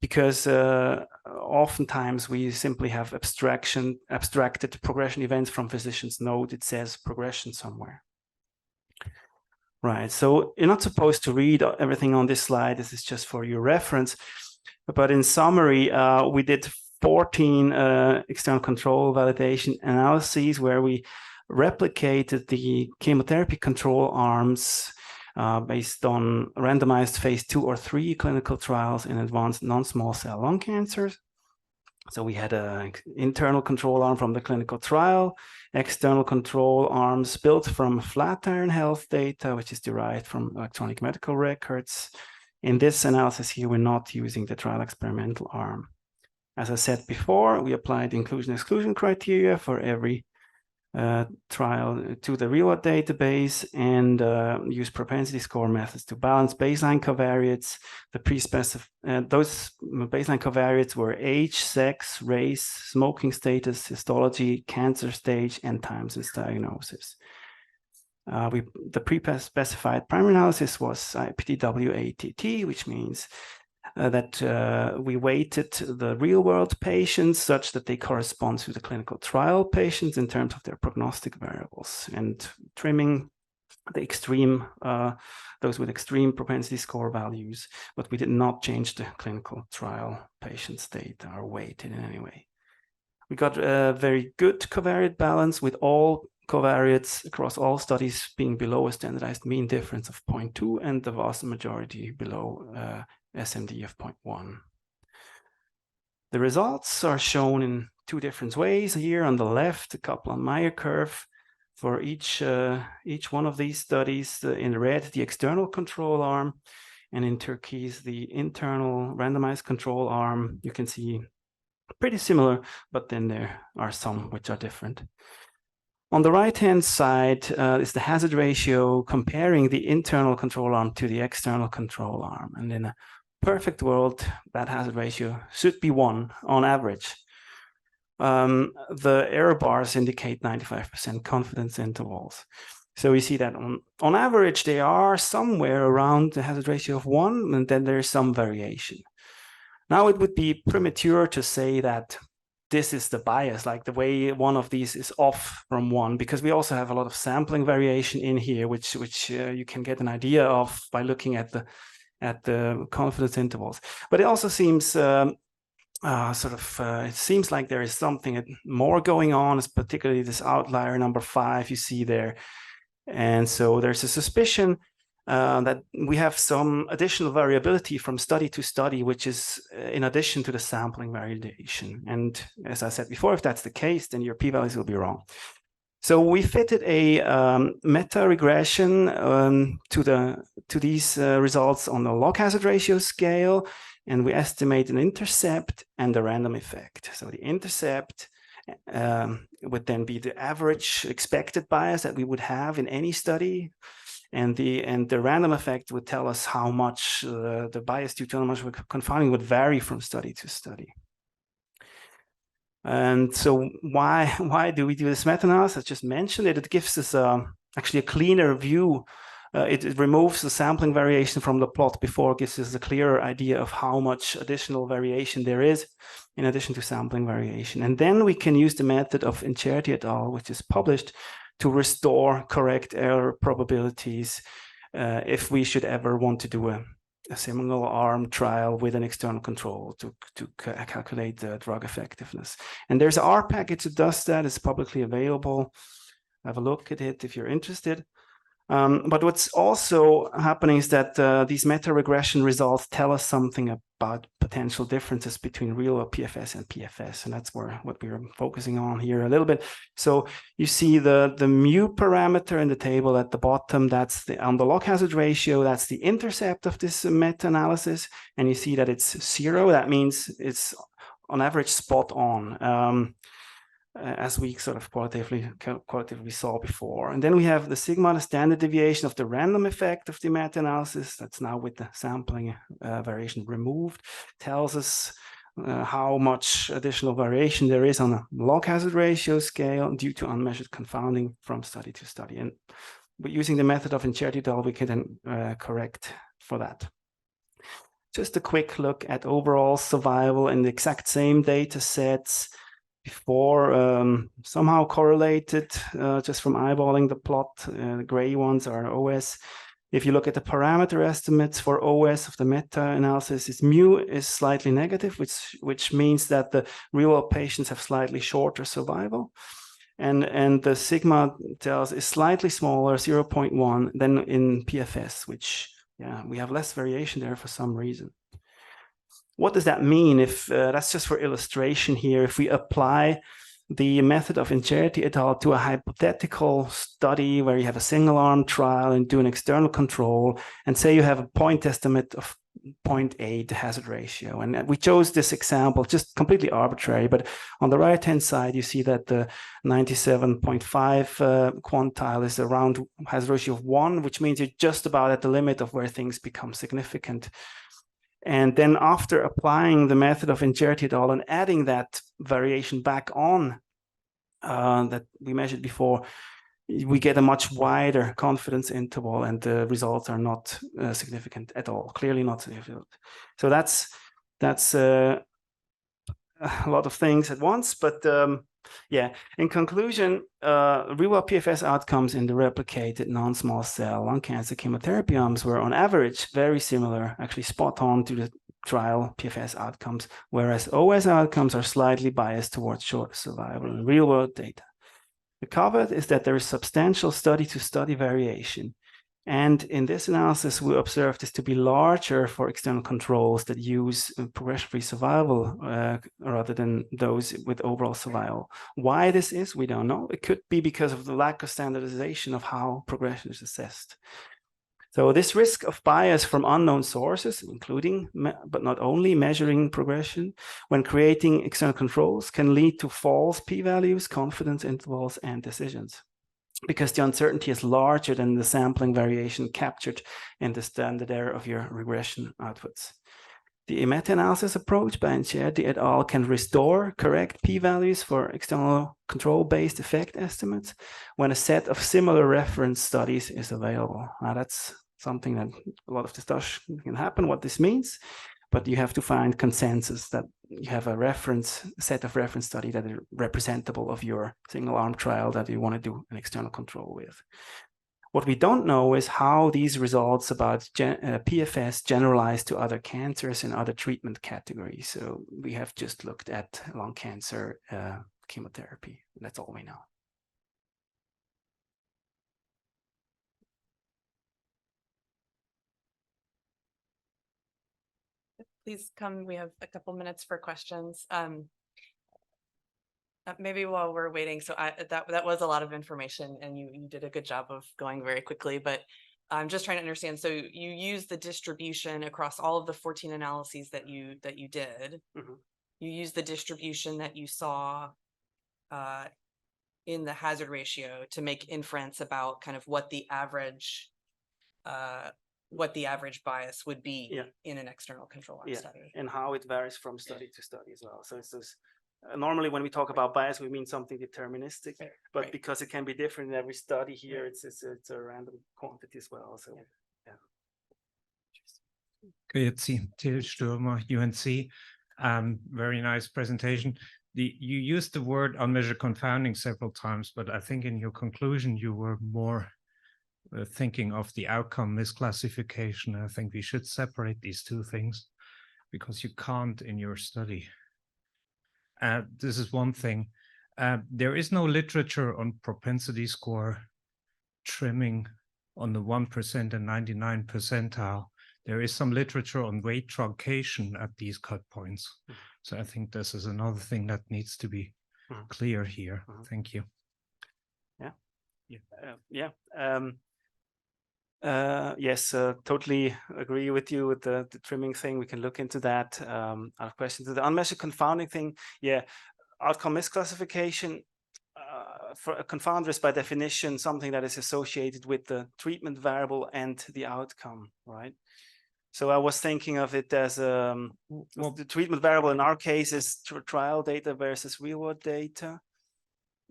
because oftentimes we simply have abstracted progression events from physician's note. It says progression somewhere. Right, so you're not supposed to read everything on this slide. This is just for your reference. But in summary, we did 14 external control validation analyses where we replicated the chemotherapy control arms based on randomized phase 2 or 3 clinical trials in advanced non-small cell lung cancers. So we had an internal control arm from the clinical trial, external control arms built from Flatiron Health data, which is derived from electronic medical records. In this analysis here, we're not using the trial experimental arm. As I said before, we applied inclusion-exclusion criteria for every trial to the real-world database and use propensity score methods to balance baseline covariates. Those baseline covariates were age, sex, race, smoking status, histology, cancer stage, and time since diagnosis. The pre-specified primary analysis was IPTW-ATT, which means that we weighted the real-world patients such that they correspond to the clinical trial patients in terms of their prognostic variables, and trimming the extreme, those with extreme propensity score values, but we did not change the clinical trial patients' data or weight in any way. We got a very good covariate balance with all covariates across all studies being below a standardized mean difference of 0.2 and the vast majority below SMD of 0.1. The results are shown in two different ways. Here on the left, the Kaplan-Meier curve for each one of these studies. In red, the external control arm, and in turquoise, the internal randomized control arm. You can see pretty similar, but then there are some which are different. On the right-hand side is the hazard ratio comparing the internal control arm to the external control arm. And in a perfect world, that hazard ratio should be 1 on average. The error bars indicate 95% confidence intervals. So we see that on average, they are somewhere around the hazard ratio of 1, and then there's some variation. Now, it would be premature to say that this is the bias, like the way one of these is off from 1, because we also have a lot of sampling variation in here, which you can get an idea of by looking at the confidence intervals. But it also seems it seems like there is something more going on, particularly this outlier number 5 you see there. And so there's a suspicion that we have some additional variability from study to study, which is in addition to the sampling variation. And as I said before, if that's the case, then your p-values will be wrong. So we fitted a meta-regression to these results on the log hazard ratio scale, and we estimate an intercept and the random effect. So the intercept would then be the average expected bias that we would have in any study. And the random effect would tell us how much the bias due to anomalous confounding would vary from study to study. And so why do we do this meta-analysis? I just mentioned it. It gives us actually a cleaner view it removes the sampling variation from the plot before, gives us a clearer idea of how much additional variation there is in addition to sampling variation. And then we can use the method of Incerti et al., which is published, to restore correct error probabilities if we should ever want to do a single arm trial with an external control to calculate the drug effectiveness. And there's an R package that does that. It's publicly available. Have a look at it if you're interested. But what's also happening is that these meta-regression results tell us something about potential differences between real PFS and PFS, and that's what we're focusing on here a little bit. So you see the mu parameter in the table at the bottom. That's on the log hazard ratio. That's the intercept of this meta-analysis, and you see that it's 0. That means it's on average spot on. As we sort of qualitatively saw before. And then we have the sigma, the standard deviation of the random effect of the meta-analysis. That's now with the sampling variation removed, tells us how much additional variation there is on a log hazard ratio scale due to unmeasured confounding from study to study. And using the method of Incerti et al., we can then correct for that. Just a quick look at overall survival in the exact same data sets before, somehow correlated just from eyeballing the plot. The gray ones are OS. If you look at the parameter estimates for OS of the meta-analysis, its mu is slightly negative, which means that the real-world patients have slightly shorter survival. And the sigma tells is slightly smaller, 0.1, than in PFS, which, yeah, we have less variation there for some reason. What does that mean? If that's just for illustration here, if we apply the method of Incerti et al. To a hypothetical study where you have a single arm trial and do an external control, and say you have a point estimate of 0.8 hazard ratio. And we chose this example, just completely arbitrary, but on the right-hand side, you see that the 97.5 quantile is around hazard ratio of 1, which means you're just about at the limit of where things become significant. And then after applying the method of Incerti et al. And adding that variation back on that we measured before, we get a much wider confidence interval, and the results are not significant at all, clearly not significant. So that's a lot of things at once, but yeah, in conclusion, real-world PFS outcomes in the replicated non-small cell lung cancer chemotherapy arms were on average very similar, actually spot on to the trial PFS outcomes, whereas OS outcomes are slightly biased towards short survival in real-world data. The caveat is that there is substantial study-to-study variation. And in this analysis, we observed this to be larger for external controls that use progression-free survival rather than those with overall survival. Why this is, we don't know. It could be because of the lack of standardization of how progression is assessed. So this risk of bias from unknown sources, including, but not only, measuring progression when creating external controls, can lead to false p-values, confidence intervals, and decisions, because the uncertainty is larger than the sampling variation captured in the standard error of your regression outputs. The meta-analysis approach by Incerti et al. Can restore correct p-values for external control-based effect estimates when a set of similar reference studies is available. Now that's something that a lot of discussion can happen, what this means, but you have to find consensus that you have a set of reference study that are representable of your single arm trial that you want to do an external control with. What we don't know is how these results about PFS generalize to other cancers and other treatment categories. So we have just looked at lung cancer chemotherapy. That's all we know.
Please come. We have a couple minutes for questions. Maybe while we're waiting, so that was a lot of information, and you did a good job of going very quickly, but I'm just trying to understand. So you use the distribution across all of the 14 analyses that you did.
Mm-hmm.
You use the distribution that you saw in the hazard ratio to make inference about kind of what the average bias would be in an external control arm study.
And how it varies from study to study as well. So it's those normally when we talk about bias, we mean something deterministic, but
right.
because it can be different in every study here, it's a random quantity as well. So yeah.
Grüezi, Till Stürmer, UNC. Very nice presentation. You used the word unmeasured confounding several times, but I think in your conclusion, you were more thinking of the outcome misclassification. I think we should separate these two things because you can't in your study. This is one thing. There is no literature on propensity score trimming on the 1% and 99 percentile. There is some literature on weight truncation at these cut points. So I think this is another thing that needs to be clear here. Thank you.
Yes, totally agree with you with the trimming thing. We can look into that. I have questions to the unmeasured confounding thing. Yeah, outcome misclassification. For a confounder is by definition something that is associated with the treatment variable and the outcome, right? So I was thinking of it as the treatment variable in our case is trial data versus real world data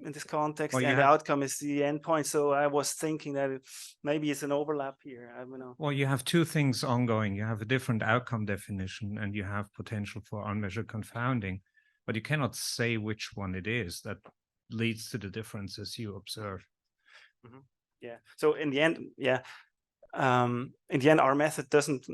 in this context,
Well,
and the outcome is the endpoint. So I was thinking that maybe it's an overlap here. I don't know.
Well, you have two things ongoing. You have a different outcome definition and you have potential for unmeasured confounding, but you cannot say which one it is that leads to the differences you observe.
Yeah. So in the end, in the end, our method doesn't.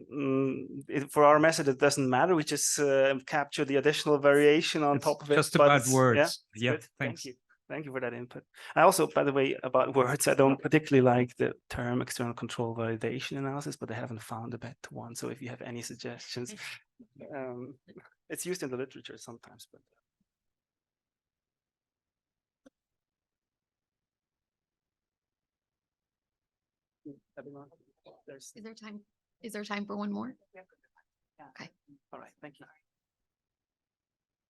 For our method, it doesn't matter. We just capture the additional variation on top of it.
Just about words.
Yeah.
Thanks.
Thank you. Thank you for that input. I also, by the way, about words, I don't particularly like the term external control validation analysis, but I haven't found a better one. So if you have any suggestions, it's used in the literature sometimes, but.
Is there time for one more? Okay.
All right. Thank you.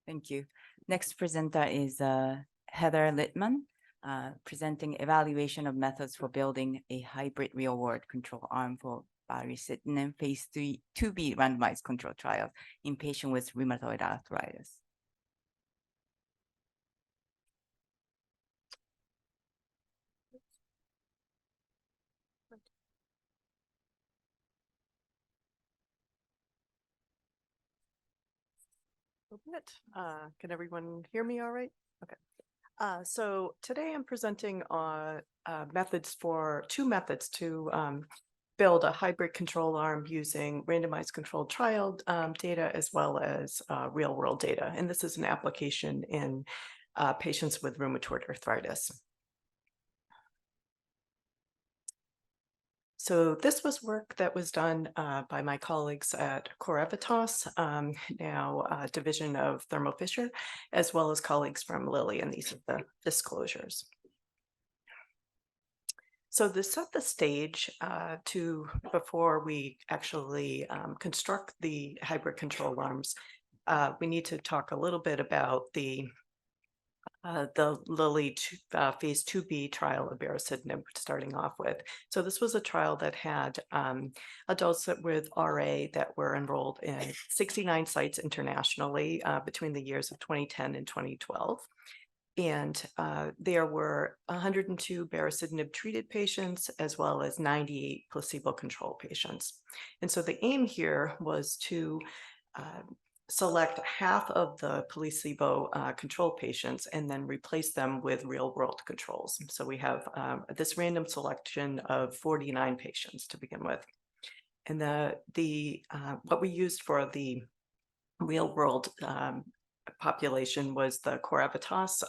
Thank you. Next presenter is Heather Littman, presenting evaluation of methods for building a hybrid real-world control arm for baricitinib phase 2b randomized control trial in patients with rheumatoid arthritis.
Can everyone hear me all right? Okay. So today I'm presenting on two methods to build a hybrid control arm using randomized controlled trial data as well as real world data. And this is an application in patients with rheumatoid arthritis. So this was work that was done by my colleagues at Correvitas, now Division of Thermo Fisher, as well as colleagues from Lilly, and these are the disclosures. So to set the stage before we actually construct the hybrid control arms, we need to talk a little bit about the Lilly phase 2b trial of baricitinib starting off with. So this was a trial that had adults with RA that were enrolled in 69 sites internationally between the years of 2010 and 2012. And there were 102 baricitinib treated patients as well as 98 placebo control patients. And so the aim here was to select half of the placebo control patients and then replace them with real world controls. So we have this random selection of 49 patients to begin with. And what we used for the real world population was the Correvitas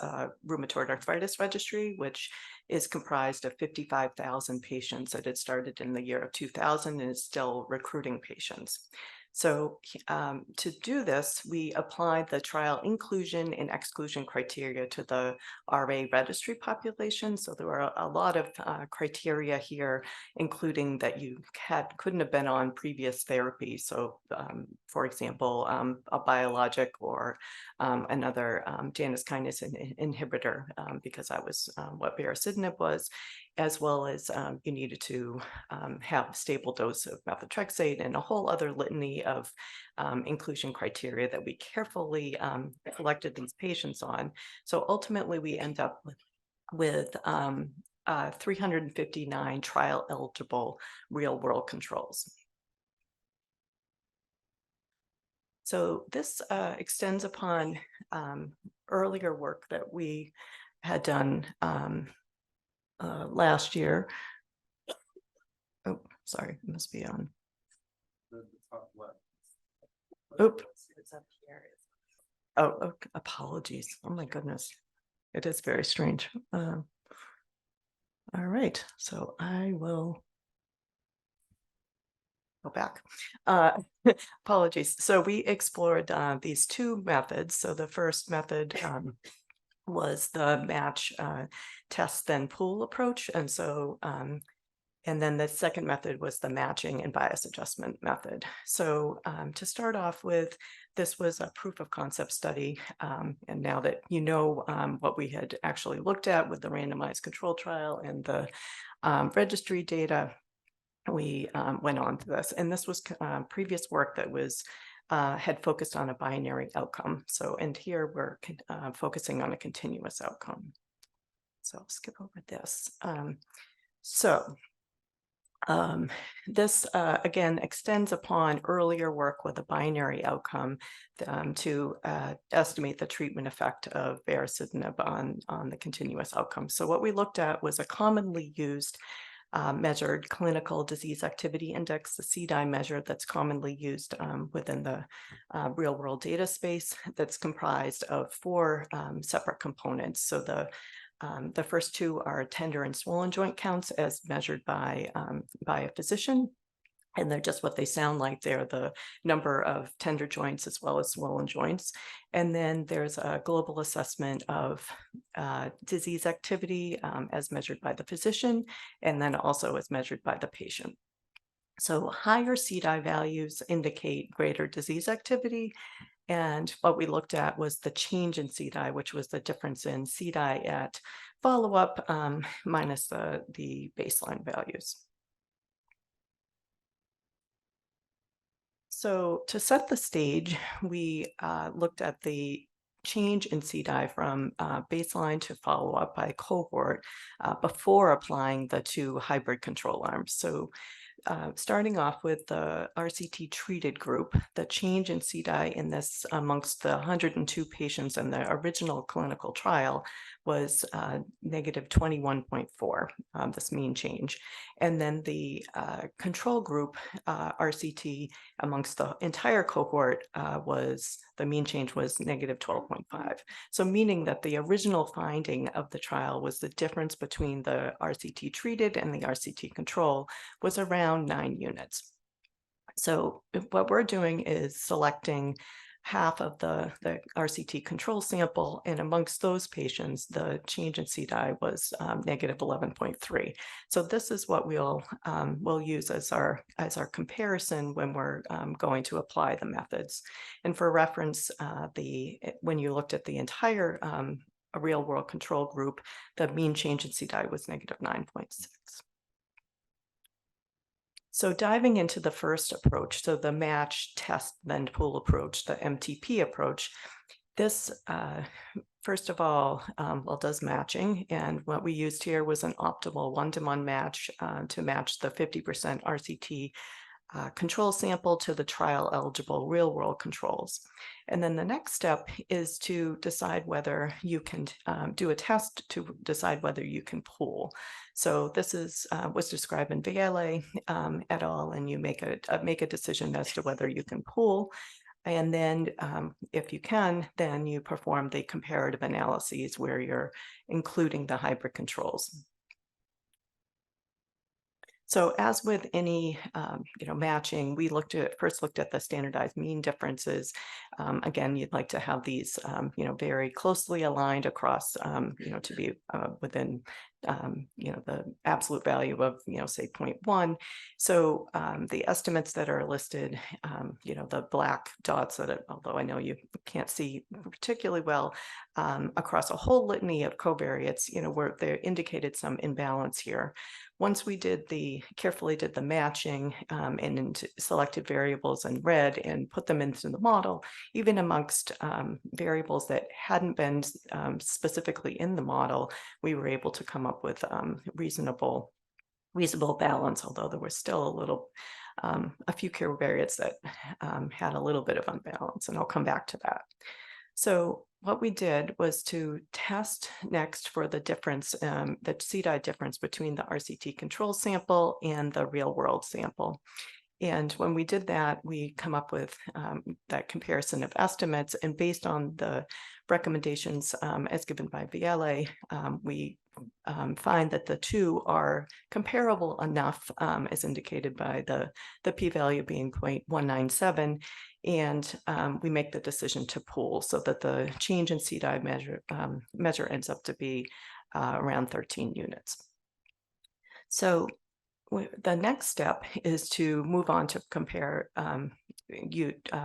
Rheumatoid Arthritis Registry, which is comprised of 55,000 patients that had started in the year of 2000 and is still recruiting patients. So to do this, we applied the trial inclusion and exclusion criteria to the RA registry population. So there were a lot of criteria here, including that you couldn't have been on previous therapy. So for example, a biologic or another Janus kinase inhibitor, because that was what baricitinib was. as well as you needed to have a stable dose of methotrexate and a whole other litany of inclusion criteria that we carefully collected these patients on. So ultimately, we end up with 359 trial eligible real world controls. So this extends upon earlier work that we had done last year. Oh, sorry, it must be on. Oop. Oh, apologies. Oh my goodness. It is very strange. All right, so I will go back. Apologies. So we explored these two methods. So the first method was the match test then pool approach. And so and then the second method was the matching and bias adjustment method. So to start off with, this was a proof of concept study. And now that you know what we had actually looked at with the randomized control trial and the registry data, we went on to this. And this was previous work that was had focused on a binary outcome. So, and here we're focusing on a continuous outcome. So I'll skip over this. This again extends upon earlier work with a binary outcome to estimate the treatment effect of baricitinib on the continuous outcome. So what we looked at was a commonly used measured clinical disease activity index, the CDAI measure that's commonly used within the real world data space, that's comprised of 4 separate components. So the first 2 are tender and swollen joint counts as measured by a physician. And they're just what they sound like. They're the number of tender joints as well as swollen joints. And then there's a global assessment of disease activity as measured by the physician, and then also as measured by the patient. So higher CDAI values indicate greater disease activity. And what we looked at was the change in CDAI, which was the difference in CDAI at follow-up minus the baseline values. So to set the stage, we looked at the change in CDAI from baseline to follow-up by cohort before applying the 2 hybrid control arms. So starting off with the RCT treated group, the change in CDAI in this amongst the 102 patients in the original clinical trial was negative 21.4, this mean change. And then the control group RCT amongst the entire cohort the mean change was negative 12.5. So meaning that the original finding of the trial was the difference between the RCT treated and the RCT control was around 9 units. So what we're doing is selecting half of the RCT control sample, and amongst those patients, the change in CDAI was negative 11.3. So this is what we'll use as our comparison when we're going to apply the methods. And for reference, when you looked at the entire real world control group, the mean change in CDAI was negative 9.6. So diving into the first approach, so the match, test, then pool approach, the MTP approach, this, first of all, does matching. And what we used here was an optimal 1-to-1 match to match the 50% RCT control sample to the trial eligible real world controls. And then the next step is to decide whether you can do a test to decide whether you can pool. So this was described in Viale et al. And you make a decision as to whether you can pool. And then if you can, then you perform the comparative analyses where you're including the hybrid controls. So as with any, matching, we first looked at the standardized mean differences. Again, you'd like to have these, very closely aligned across, to be within the absolute value of, say 0.1. So the estimates that are listed, the black dots although I know you can't see particularly well, across a whole litany of covariates, where they indicated some imbalance here. Once we carefully did the matching and selected variables in red and put them into the model, even amongst variables that hadn't been specifically in the model, we were able to come up with reasonable balance, although there was still a few covariates that had a little bit of unbalance, and I'll come back to that. So what we did was to test next for the difference, the CDI difference between the RCT control sample and the real world sample. And when we did that, we come up with that comparison of estimates, and based on the recommendations as given by VLA, we find that the two are comparable enough, as indicated by the p-value being 0.197, and we make the decision to pool so that the change in CDI measure ends up to be around 13 units. So the next step is to move on to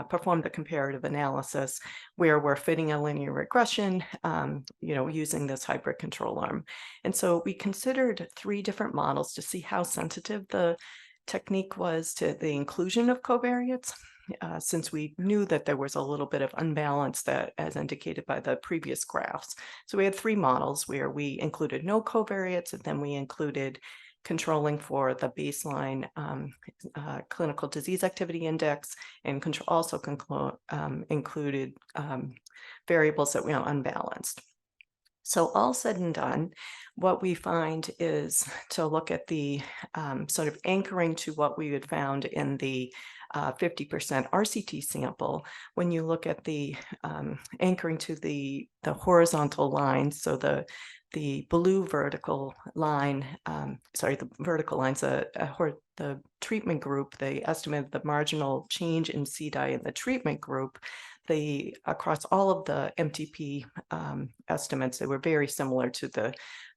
perform the comparative analysis, where we're fitting a linear regression, using this hybrid control arm. And so we considered 3 different models to see how sensitive the technique was to the inclusion of covariates, since we knew that there was a little bit of unbalance that, as indicated by the previous graphs. So we had 3 models where we included no covariates, and then we included controlling for the baseline clinical disease activity index, and also included variables that were unbalanced. So all said and done, what we find is to look at the sort of anchoring to what we had found in the 50% RCT sample. When you look at the anchoring to the horizontal line, so the blue vertical line, the vertical lines, the treatment group, the estimate of the marginal change in CDI in the treatment group, across all of the MTP estimates, they were very similar to the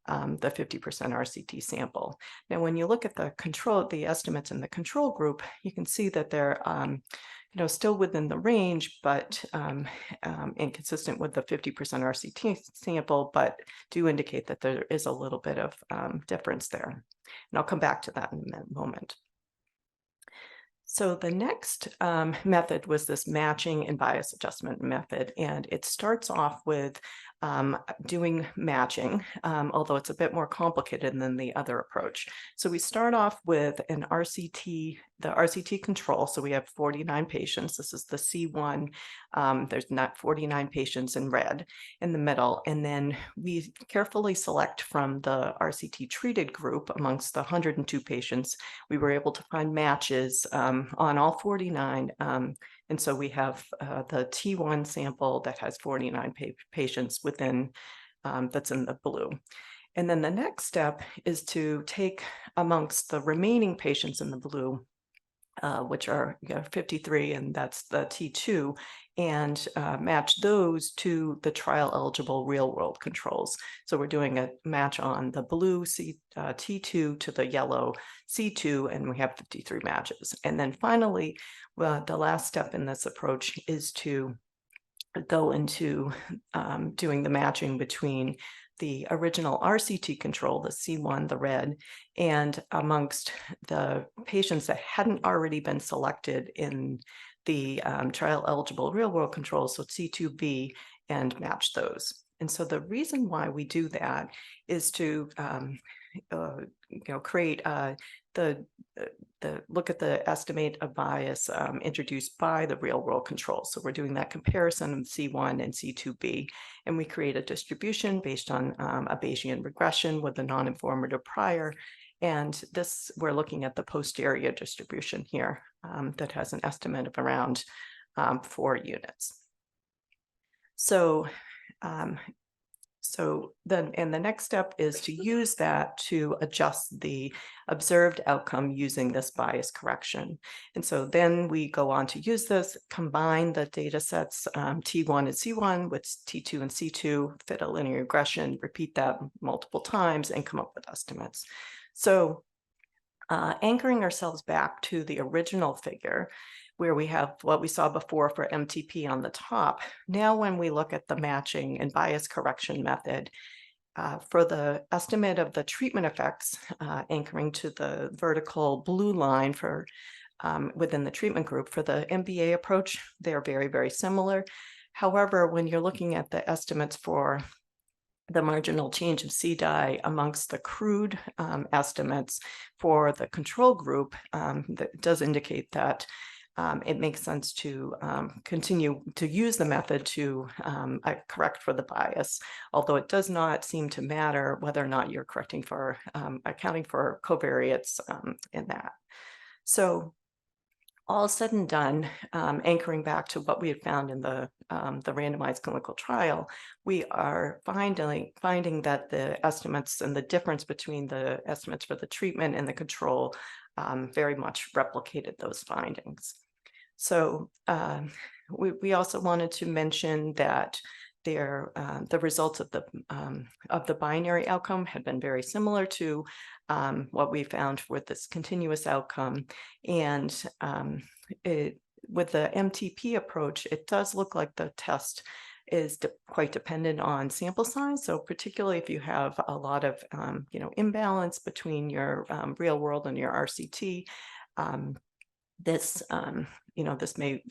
50% RCT sample. Now, when you look at the estimates in the control group, you can see that they're still within the range, but inconsistent with the 50% RCT sample, but do indicate that there is a little bit of difference there. And I'll come back to that in a moment. So the next method was this matching and bias adjustment method, and it starts off with doing matching, although it's a bit more complicated than the other approach. So we start off with the RCT control. So we have 49 patients. This is the C1. There's not 49 patients in red in the middle. And then we carefully select from the RCT treated group amongst the 102 patients. We were able to find matches on all 49. And so we have the T1 sample that has 49 patients within, that's in the blue. And then the next step is to take amongst the remaining patients in the blue, which are 53, and that's the T2, and match those to the trial eligible real world controls. So we're doing a match on the blue T2 to the yellow C2, and we have 53 matches. And then finally, the last step in this approach is to go into doing the matching between the original RCT control, the C1, the red, and amongst the patients that hadn't already been selected in the trial eligible real world controls, so C2B, and match those. And so the reason why we do that is to create look at the estimate of bias introduced by the real world control. So we're doing that comparison of C1 and C2B, and we create a distribution based on a Bayesian regression with a non-informative prior. And this, we're looking at the posterior distribution here that has an estimate of around 4 units. So So then, and the next step is to use that to adjust the observed outcome using this bias correction. And so then we go on to use this, combine the data sets T1 and C1 with T2 and C2, fit a linear regression, repeat that multiple times, and come up with estimates. So anchoring ourselves back to the original figure, where we have what we saw before for MTP on the top. Now, when we look at the matching and bias correction method, for the estimate of the treatment effects, anchoring to the vertical blue line for within the treatment group, for the MBA approach, they're very, very similar. However, when you're looking at the estimates for the marginal change of CDI amongst the crude estimates for the control group, that does indicate that it makes sense to continue to use the method to correct for the bias, although it does not seem to matter whether or not you're correcting for accounting for covariates in that. So all said and done, anchoring back to what we had found in the randomized clinical trial, we are finding that the estimates and the difference between the estimates for the treatment and the control very much replicated those findings. So we also wanted to mention that the results of the binary outcome had been very similar to what we found with this continuous outcome. And with the MTP approach, it does look like the test is quite dependent on sample size. So particularly if you have a lot of imbalance between your real world and your RCT, this this may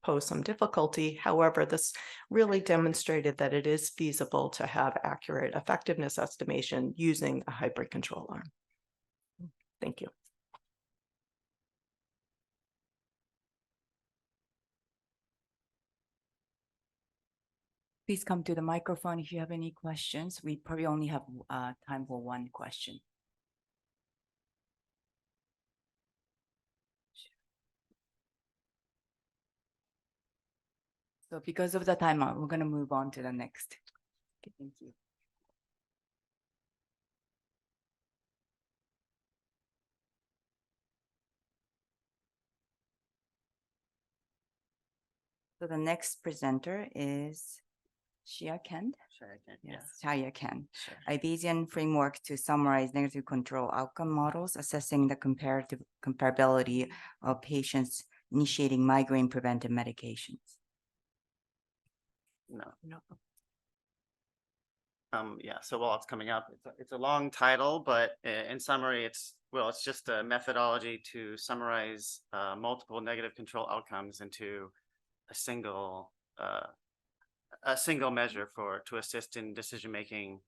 pose some difficulty. However, this really demonstrated that it is feasible to have accurate effectiveness estimation using a hybrid control arm. Thank you.
Please come to the microphone if you have any questions. We probably only have time for one question. So because of the timeout, we're going to move on to the next. Okay, thank you. So the next presenter is Shia Kent. Yes, Shia Kent. A Bayesian framework to summarize negative control outcome models, assessing the comparability of patients initiating migraine preventive medications.
No. Yeah, so while it's coming up, it's a long title, but in summary, it's just a methodology to summarize multiple negative control outcomes into a single measure to assist in decision making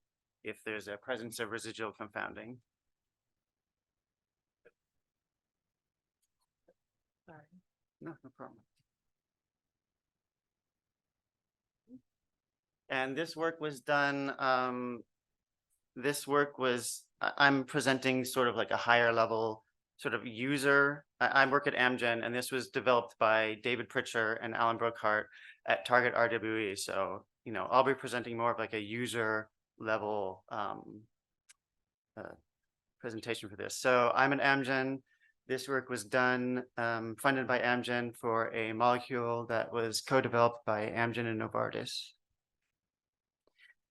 if there's a presence of residual confounding. Sorry. No problem. And this work was done, I'm presenting sort of like a higher level sort of user. I work at Amgen, and this was developed by David Pritchard and Alan Brookhart at Target RWE. So, I'll be presenting more of like a user level presentation for this. So I'm at Amgen. This work was done, funded by Amgen for a molecule that was co-developed by Amgen and Novartis.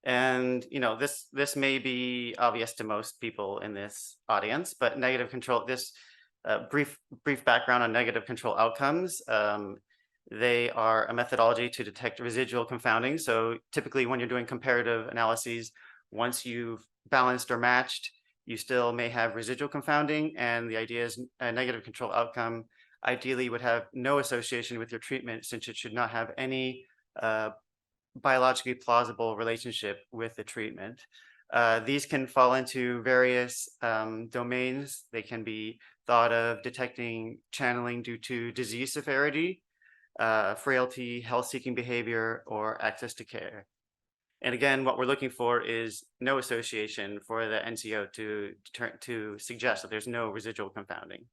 And this may be obvious to most people in this audience, but negative control, this brief background on negative control outcomes. They are a methodology to detect residual confounding. So typically when you're doing comparative analyses, once you've balanced or matched, you still may have residual confounding. And the idea is a negative control outcome ideally would have no association with your treatment, since it should not have any biologically plausible relationship with the treatment. These can fall into various domains. They can be thought of detecting channeling due to disease severity, frailty, health-seeking behavior, or access to care. And again, what we're looking for is no association for the NCO to suggest that there's no residual confounding.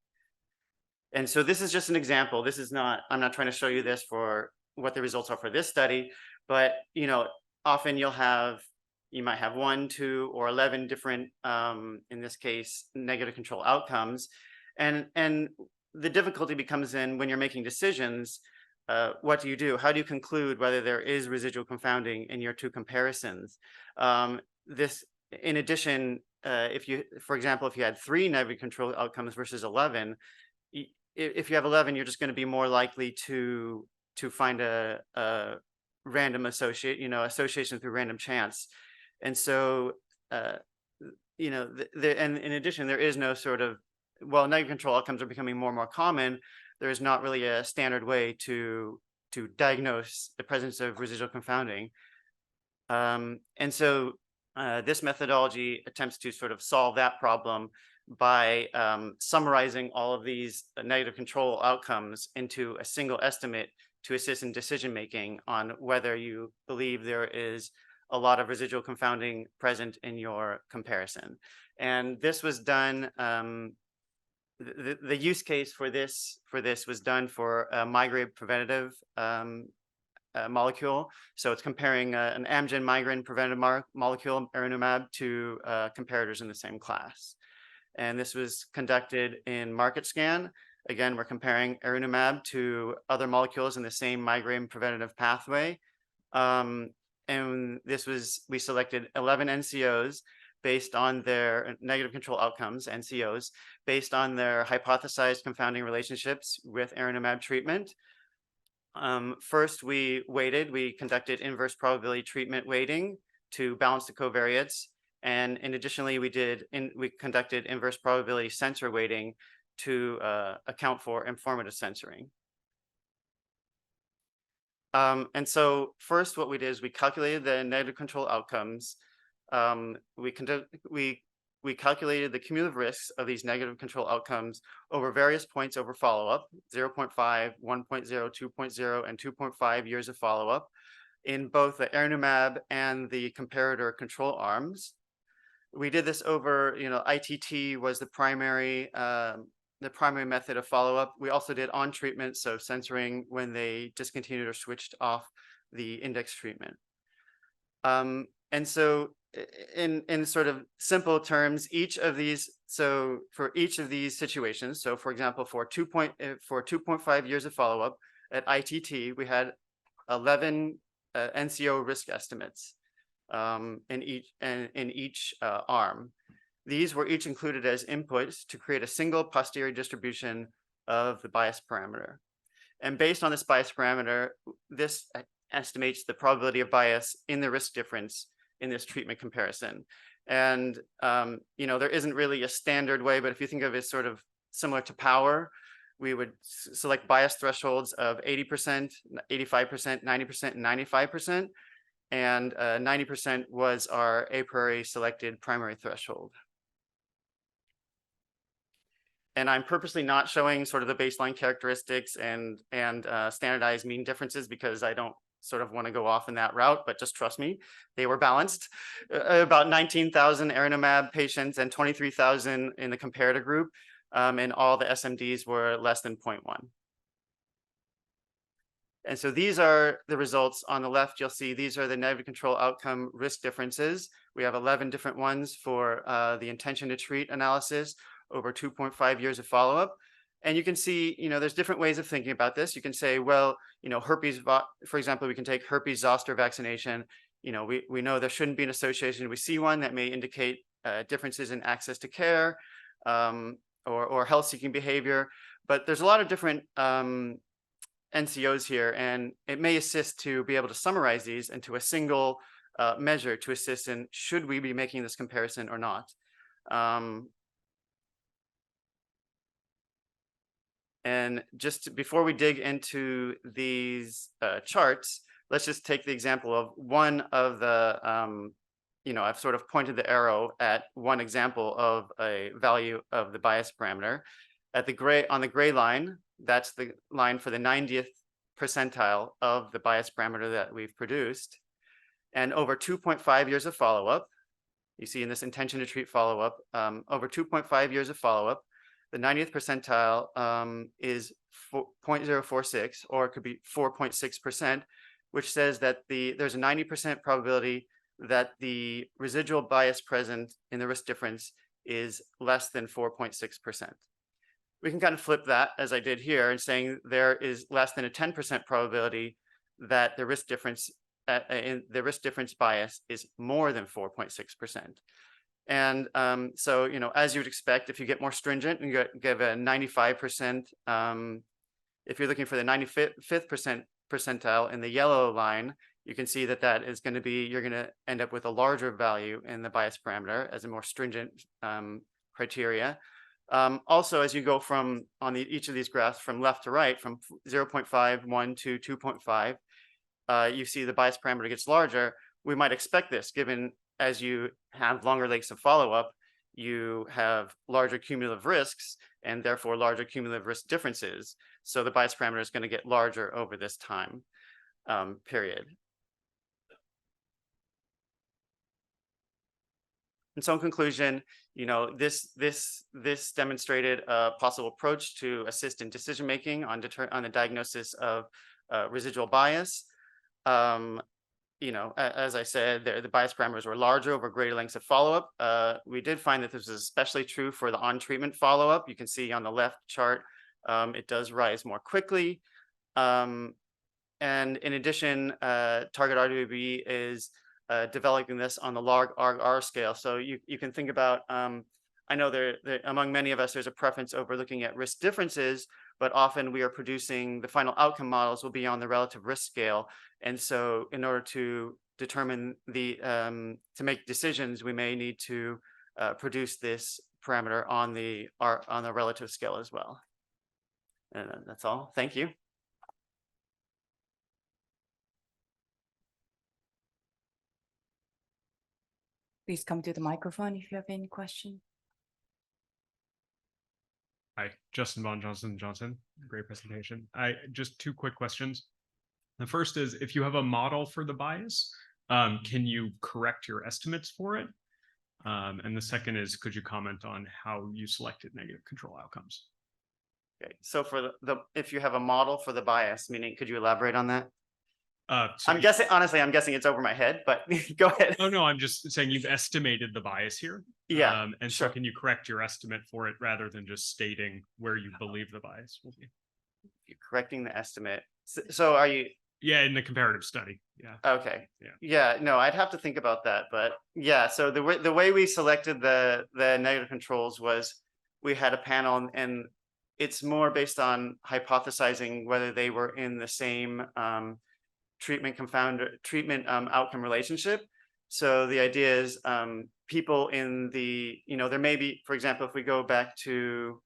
And so this is just an example. This is not, I'm not trying to show you this for what the results are for this study, but often you'll have you might have 1, 2, or 11 different, in this case, negative control outcomes. And the difficulty becomes in when you're making decisions, what do you do? How do you conclude whether there is residual confounding in your two comparisons? In addition, for example, if you had 3 negative control outcomes versus 11, if you have 11, you're just going to be more likely to find a random association through random chance. And so, and in addition, there is no sort of, while negative control outcomes are becoming more and more common, there is not really a standard way to diagnose the presence of residual confounding. And so this methodology attempts to sort of solve that problem by summarizing all of these negative control outcomes into a single estimate to assist in decision making on whether you believe there is a lot of residual confounding present in your comparison. And this was done, the use case for this was done for a migraine preventative molecule. So it's comparing an Amgen migraine preventative molecule, erenumab, to comparators in the same class. And this was conducted in MarketScan. Again, we're comparing erenumab to other molecules in the same migraine preventative pathway. And we selected 11 NCOs based on their negative control outcomes, NCOs, based on their hypothesized confounding relationships with erenumab treatment. First, we conducted inverse probability treatment weighting to balance the covariates. And additionally, we conducted inverse probability sensor weighting to account for informative censoring. And so first, what we did is we calculated the negative control outcomes. We calculated the cumulative risks of these negative control outcomes over various points over follow-up, 0.5, 1.0, 2.0, and 2.5 years of follow-up in both the erenumab and the comparator control arms. We did this over, ITT was the primary method of follow-up. We also did on treatment, so censoring when they discontinued or switched off the index treatment. And so in sort of simple terms, for each of these situations, so for example, for 2.5 years of follow-up at ITT, we had 11 NCO risk estimates in each arm. These were each included as inputs to create a single posterior distribution of the bias parameter. And based on this bias parameter, this estimates the probability of bias in the risk difference in this treatment comparison. And, there isn't really a standard way, but if you think of it as sort of similar to power, we would select bias thresholds of 80%, 85%, 90%, and 95%. And 90% was our a priori selected primary threshold. And I'm purposely not showing sort of the baseline characteristics and standardized mean differences because I don't sort of want to go off in that route, but just trust me, they were balanced. About 19,000 erenumab patients and 23,000 in the comparator group, and all the SMDs were less than 0.1. And so these are the results. On the left, you'll see these are the negative control outcome risk differences. We have 11 different ones for the intention to treat analysis over 2.5 years of follow-up. And you can see, there's different ways of thinking about this. You can say, well, herpes, for example, we can take herpes zoster vaccination. We know there shouldn't be an association. We see one that may indicate differences in access to care or health-seeking behavior. But there's a lot of different NCOs here, and it may assist to be able to summarize these into a single measure to assist in should we be making this comparison or not. And just before we dig into these charts, let's just take the example of one of the, I've sort of pointed the arrow at one example of a value of the bias parameter. On the gray line, that's the line for the 90th percentile of the bias parameter that we've produced. And over 2.5 years of follow-up, you see in this intention to treat follow-up, over 2.5 years of follow-up, the 90th percentile is 0.046, or it could be 4.6%, which says that there's a 90% probability that the residual bias present in the risk difference is less than 4.6%. We can kind of flip that, as I did here, and saying there is less than a 10% probability that the risk difference in the risk difference bias is more than 4.6%. And so, you know, as you would expect, if you get more stringent and you give a 95%, if you're looking for the 95th percentile in the yellow line, you can see that that is going to be, you're going to end up with a larger value in the bias parameter as a more stringent criteria. Also, as you go from each of these graphs from left to right, from 0.5, 1 to 2.5, you see the bias parameter gets larger. We might expect this given as you have longer lengths of follow-up, you have larger cumulative risks and therefore larger cumulative risk differences. So the bias parameter is going to get larger over this time period. And so in conclusion, you know, this demonstrated a possible approach to assist in decision-making on the diagnosis of residual bias. You know, as I said, the bias parameters were larger over greater lengths of follow-up. We did find that this is especially true for the on-treatment follow-up. You can see on the left chart, it does rise more quickly. And in addition, Target RWB is developing this on the log-R scale. So you can think about, I know there among many of us, there's a preference over looking at risk differences, but often we are producing the final outcome models will be on the relative risk scale. And so in order to determine to make decisions, we may need to produce this parameter on the relative scale as well. And that's all. Thank you.
Please come to the microphone if you have any question.
Hi, Justin Von Johnson. Great presentation. Just two quick questions. The first is, if you have a model for the bias, can you correct your estimates for it? And the second is, could you comment on how you selected negative control outcomes?
Okay, so for if you have a model for the bias, meaning, could you elaborate on that?
So
I'm guessing, honestly, I'm guessing it's over my head, but go ahead.
Oh, no, I'm just saying you've estimated the bias here.
Yeah,
and
sure.
so can you correct your estimate for it rather than just stating where you believe the bias will be?
You're correcting the estimate. So are you?
Yeah, in the comparative study. Yeah.
Okay.
Yeah.
Yeah, no, I'd have to think about that, but yeah, so the way we selected the negative controls was we had a panel, and it's more based on hypothesizing whether they were in the same treatment outcome relationship. So the idea is people in the, you know, there may be, for example, if we go back to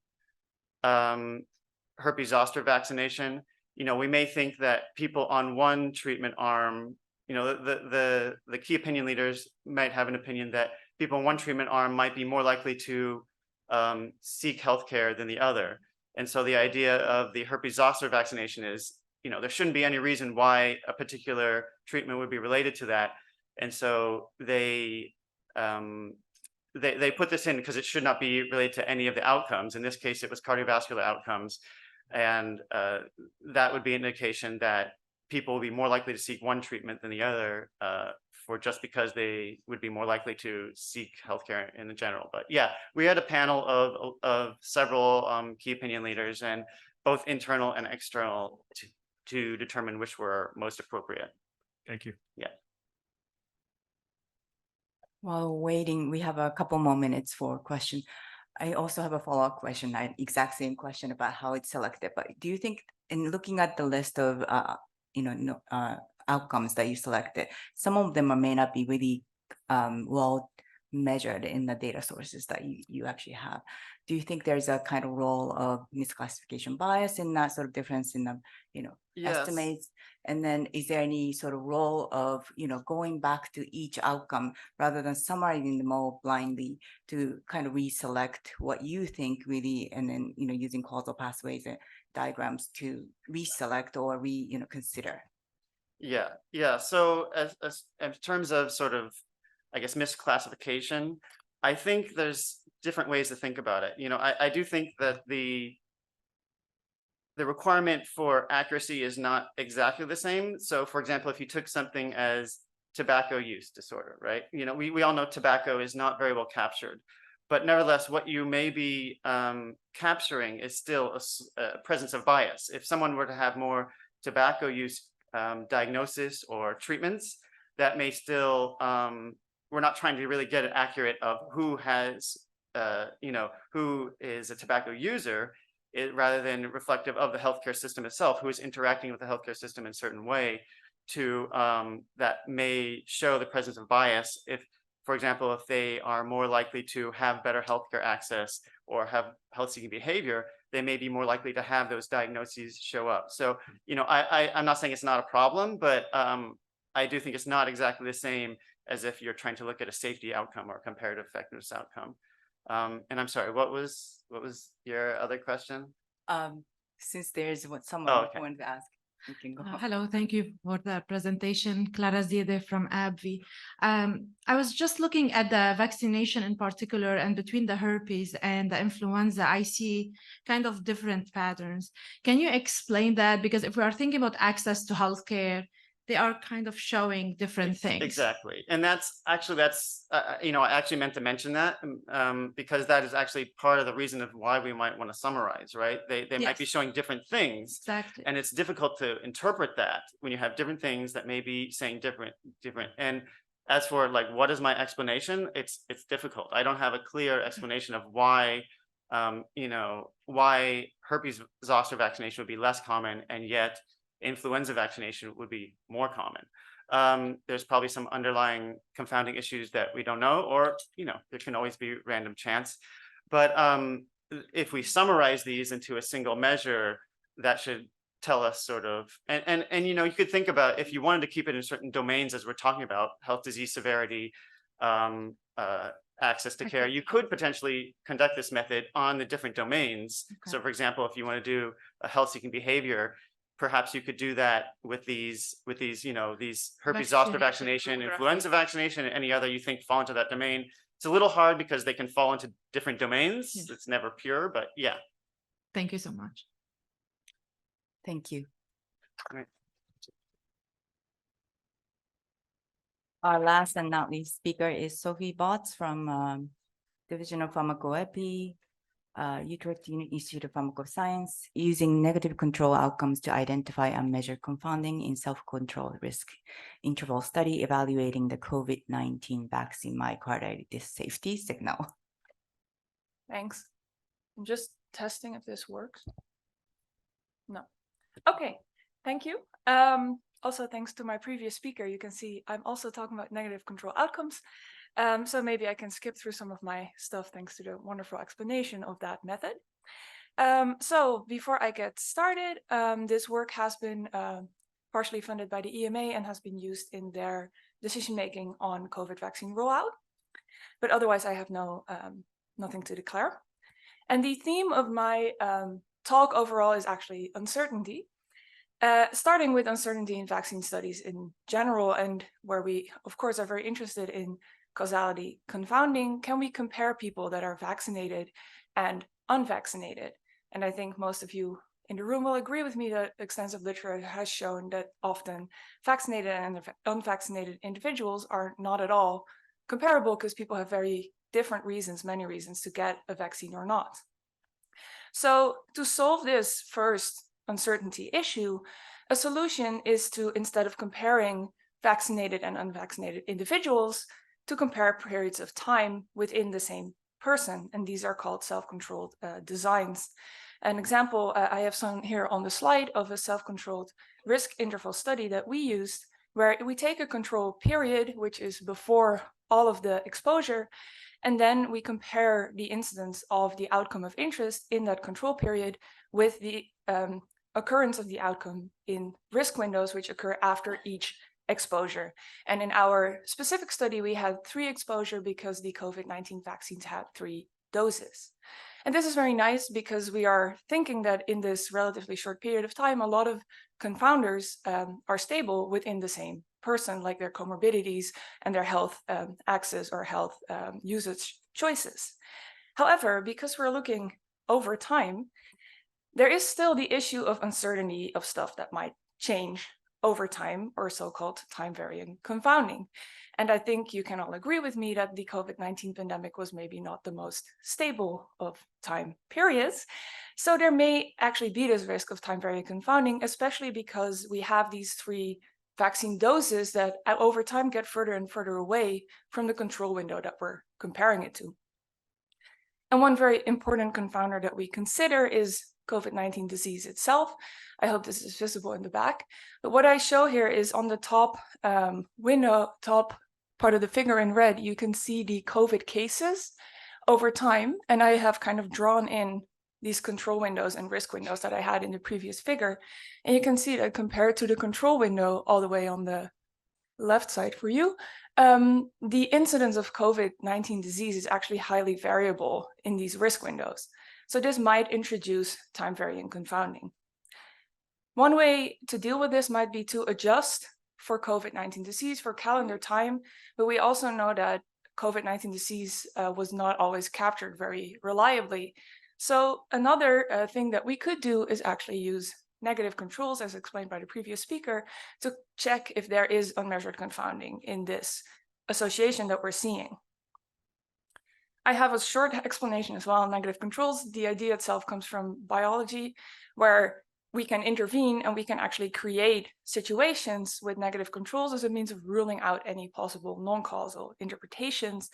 herpes zoster vaccination, you know, we may think that people on one treatment arm, you know, the key opinion leaders might have an opinion that people in one treatment arm might be more likely to seek healthcare than the other. And so the idea of the herpes zoster vaccination is, you know, there shouldn't be any reason why a particular treatment would be related to that. And so they put this in because it should not be related to any of the outcomes. In this case, it was cardiovascular outcomes. And that would be an indication that people will be more likely to seek one treatment than the other for just because they would be more likely to seek healthcare in the general. But yeah, we had a panel of several key opinion leaders, and both internal and external, to determine which were most appropriate.
Thank you.
Yeah.
While waiting, we have a couple more minutes for question. I also have a follow-up question, exact same question about how it's selected. But do you think, in looking at the list of outcomes that you selected, some of them may not be really well measured in the data sources that you actually have? Do you think there's a kind of role of misclassification bias in that sort of difference in the
Yes.
estimates? And then is there any sort of role of going back to each outcome rather than summarizing them all blindly to kind of reselect what you think really, and then using causal pathways and diagrams to reselect or consider?
Yeah. So as in terms of sort of, I guess, misclassification, I think there's different ways to think about it. I do think that the requirement for accuracy is not exactly the same. So for example, if you took something as tobacco use disorder, right? You know, we all know tobacco is not very well captured, but nevertheless, what you may be capturing is still a presence of bias. If someone were to have more tobacco use diagnosis or treatments, that may still, we're not trying to really get it accurate of who has, you know, who is a tobacco user, rather than reflective of the healthcare system itself, who is interacting with the healthcare system in a certain way to that may show the presence of bias. If, for example, if they are more likely to have better healthcare access or have health-seeking behavior, they may be more likely to have those diagnoses show up. So, you know, I'm not saying it's not a problem, but I do think it's not exactly the same as if you're trying to look at a safety outcome or comparative effectiveness outcome. And I'm sorry, what was your other question?
Since there's someone
Oh, okay.
who wanted to ask, you can go.
Hello, thank you for the presentation. Clara Ziede from AbbVie. I was just looking at the vaccination in particular, and between the herpes and the influenza, I see kind of different patterns. Can you explain that? Because if we are thinking about access to healthcare, they are kind of showing different things.
Exactly. And that's you know, I actually meant to mention that because that is actually part of the reason of why we might want to summarize, right? They might be
Yes.
showing different things.
Exactly.
And it's difficult to interpret that when you have different things that may be saying different. And as for like, what is my explanation? It's difficult. I don't have a clear explanation of why, you know, why herpes zoster vaccination would be less common and yet influenza vaccination would be more common. There's probably some underlying confounding issues that we don't know, or, you know, there can always be random chance. But if we summarize these into a single measure, that should tell us sort of, and you know, you could think about if you wanted to keep it in certain domains, as we're talking about health disease severity, access to care, you could potentially conduct this method on the different domains.
Okay.
So for example, if you want to do a health-seeking behavior, perhaps you could do that with these, you know, these herpes zoster vaccination, influenza vaccination, and any other you think fall into that domain. It's a little hard because they can fall into different domains.
Yes.
It's never pure, but yeah.
Thank you so much.
Thank you.
Right.
Our last and not least speaker is Sophie Botts from Division of Pharmacoepi, Utrecht Institute of Pharmacoscience, using negative control outcomes to identify and measure confounding in self-control risk interval study evaluating the COVID-19 vaccine myocarditis safety signal.
Thanks. I'm just testing if this works. No. Okay, thank you. Also, thanks to my previous speaker, you can see I'm also talking about negative control outcomes. So maybe I can skip through some of my stuff thanks to the wonderful explanation of that method. So before I get started, this work has been partially funded by the EMA and has been used in their decision-making on COVID vaccine rollout. But otherwise, I have nothing to declare. And the theme of my talk overall is actually uncertainty. Starting with uncertainty in vaccine studies in general, and where we, of course, are very interested in causality confounding, can we compare people that are vaccinated and unvaccinated? And I think most of you in the room will agree with me that extensive literature has shown that often vaccinated and unvaccinated individuals are not at all comparable because people have very different reasons, many reasons to get a vaccine or not. So to solve this first uncertainty issue, a solution is to, instead of comparing vaccinated and unvaccinated individuals, to compare periods of time within the same person. And these are called self-controlled designs. An example I have shown here on the slide of a self-controlled risk interval study that we used, where we take a control period, which is before all of the exposure, and then we compare the incidence of the outcome of interest in that control period with the occurrence of the outcome in risk windows, which occur after each exposure. And in our specific study, we had 3 exposure because the COVID-19 vaccines had 3 doses. And this is very nice because we are thinking that in this relatively short period of time, a lot of confounders are stable within the same person, like their comorbidities and their health access or health usage choices. However, because we're looking over time, there is still the issue of uncertainty of stuff that might change over time, or so-called time varying confounding. And I think you can all agree with me that the COVID-19 pandemic was maybe not the most stable of time periods. So there may actually be this risk of time varying confounding, especially because we have these 3 vaccine doses that over time get further and further away from the control window that we're comparing it to. And one very important confounder that we consider is COVID-19 disease itself. I hope this is visible in the back. But what I show here is on the top window, top part of the figure in red, you can see the COVID cases over time. And I have kind of drawn in these control windows and risk windows that I had in the previous figure. And you can see that compared to the control window all the way on the left side for you, the incidence of COVID-19 disease is actually highly variable in these risk windows. So this might introduce time varying confounding. One way to deal with this might be to adjust for COVID-19 disease for calendar time, but we also know that COVID-19 disease was not always captured very reliably. So another thing that we could do is actually use negative controls, as explained by the previous speaker, to check if there is unmeasured confounding in this association that we're seeing. I have a short explanation as well on negative controls. The idea itself comes from biology, where we can intervene and we can actually create situations with negative controls as a means of ruling out any possible non-causal interpretations.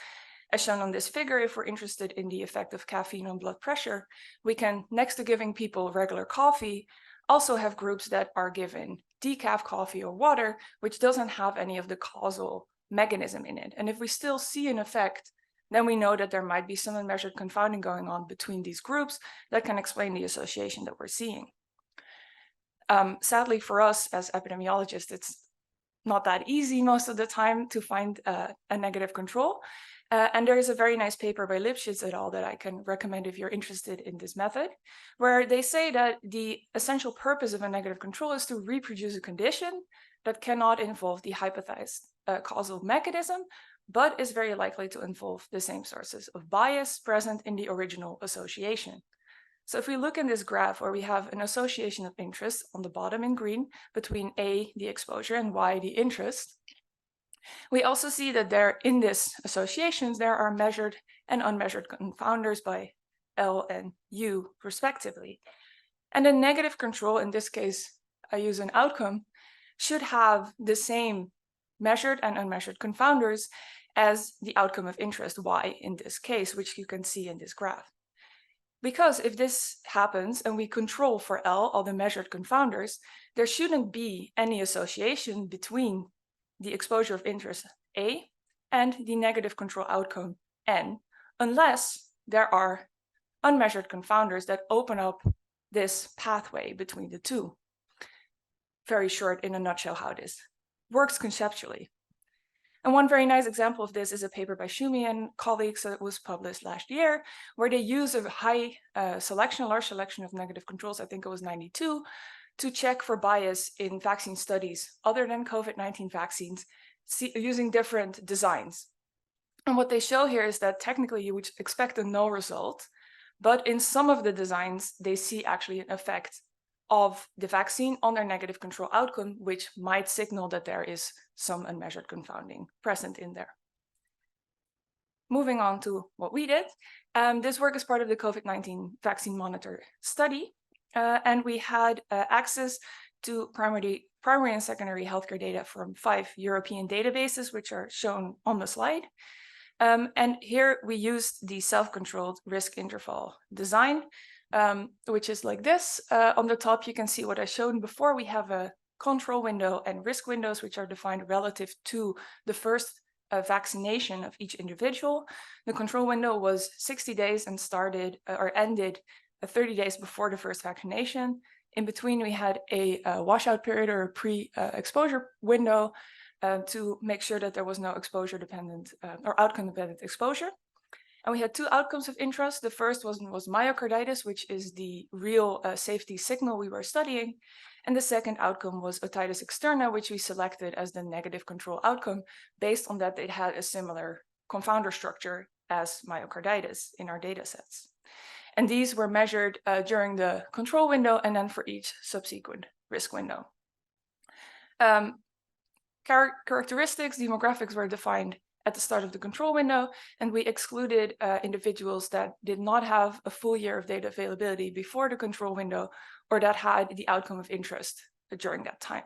As shown on this figure, if we're interested in the effect of caffeine on blood pressure, we can, next to giving people regular coffee, also have groups that are given decaf coffee or water, which doesn't have any of the causal mechanism in it. And if we still see an effect, then we know that there might be some unmeasured confounding going on between these groups that can explain the association that we're seeing. Sadly for us as epidemiologists, it's not that easy most of the time to find a negative control. And there is a very nice paper by Lipschitz et al. That I can recommend if you're interested in this method, where they say that the essential purpose of a negative control is to reproduce a condition that cannot involve the hypothesized causal mechanism, but is very likely to involve the same sources of bias present in the original association. So if we look in this graph where we have an association of interest on the bottom in green between A, the exposure, and Y, the interest, we also see that there in this associations, there are measured and unmeasured confounders by L and U respectively. And a negative control, in this case, I use an outcome, should have the same measured and unmeasured confounders as the outcome of interest, Y in this case, which you can see in this graph. Because if this happens and we control for L all the measured confounders, there shouldn't be any association between the exposure of interest A and the negative control outcome N, unless there are unmeasured confounders that open up this pathway between the two. Very short in a nutshell how this works conceptually. And one very nice example of this is a paper by Schumi and colleagues that was published last year, where they use a large selection of negative controls, I think it was 92, to check for bias in vaccine studies other than COVID-19 vaccines, using different designs. And what they show here is that technically you would expect a null result, but in some of the designs, they see actually an effect of the vaccine on their negative control outcome, which might signal that there is some unmeasured confounding present in there. Moving on to what we did. This work is part of the COVID-19 vaccine monitor study, and we had access to primary and secondary healthcare data from 5 European databases, which are shown on the slide. And here we used the self-controlled risk interval design, which is like this. On the top, you can see what I showed before. We have a control window and risk windows, which are defined relative to the first vaccination of each individual. The control window was 60 days and started or ended 30 days before the first vaccination. In between, we had a washout period or a pre-exposure window to make sure that there was no exposure-dependent or outcome-dependent exposure. And we had 2 outcomes of interest. The first was myocarditis, which is the real safety signal we were studying. And the second outcome was otitis externa, which we selected as the negative control outcome based on that it had a similar confounder structure as myocarditis in our data sets. And these were measured during the control window and then for each subsequent risk window. Characteristics, demographics were defined at the start of the control window, and we excluded individuals that did not have a full year of data availability before the control window or that had the outcome of interest during that time.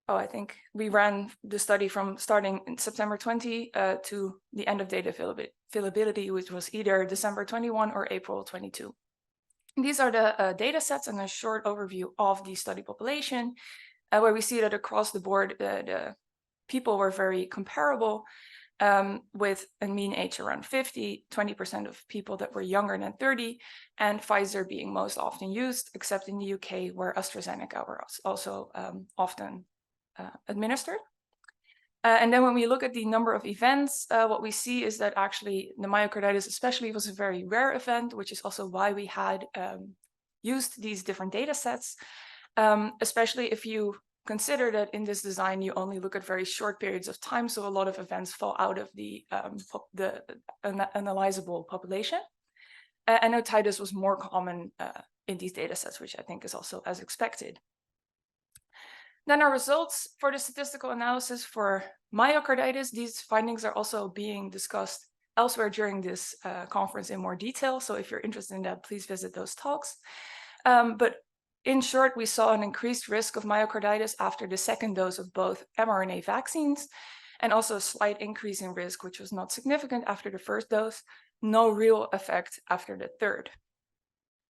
Oh, I think we ran the study from starting in September 20 to the end of data availability, which was either December 21 or April 22. These are the data sets and a short overview of the study population, where we see that across the board, the people were very comparable, with a mean age around 50, 20% of people that were younger than 30, and Pfizer being most often used, except in the UK, where AstraZeneca were also often administered. And then when we look at the number of events, what we see is that actually the myocarditis especially was a very rare event, which is also why we had used these different data sets, especially if you consider that in this design, you only look at very short periods of time. So a lot of events fall out of the analyzable population. And otitis was more common in these data sets, which I think is also as expected. Then our results for the statistical analysis for myocarditis, these findings are also being discussed elsewhere during this conference in more detail. So if you're interested in that, please visit those talks. But in short, we saw an increased risk of myocarditis after the second dose of both mRNA vaccines, and also a slight increase in risk, which was not significant after the first dose, no real effect after the third.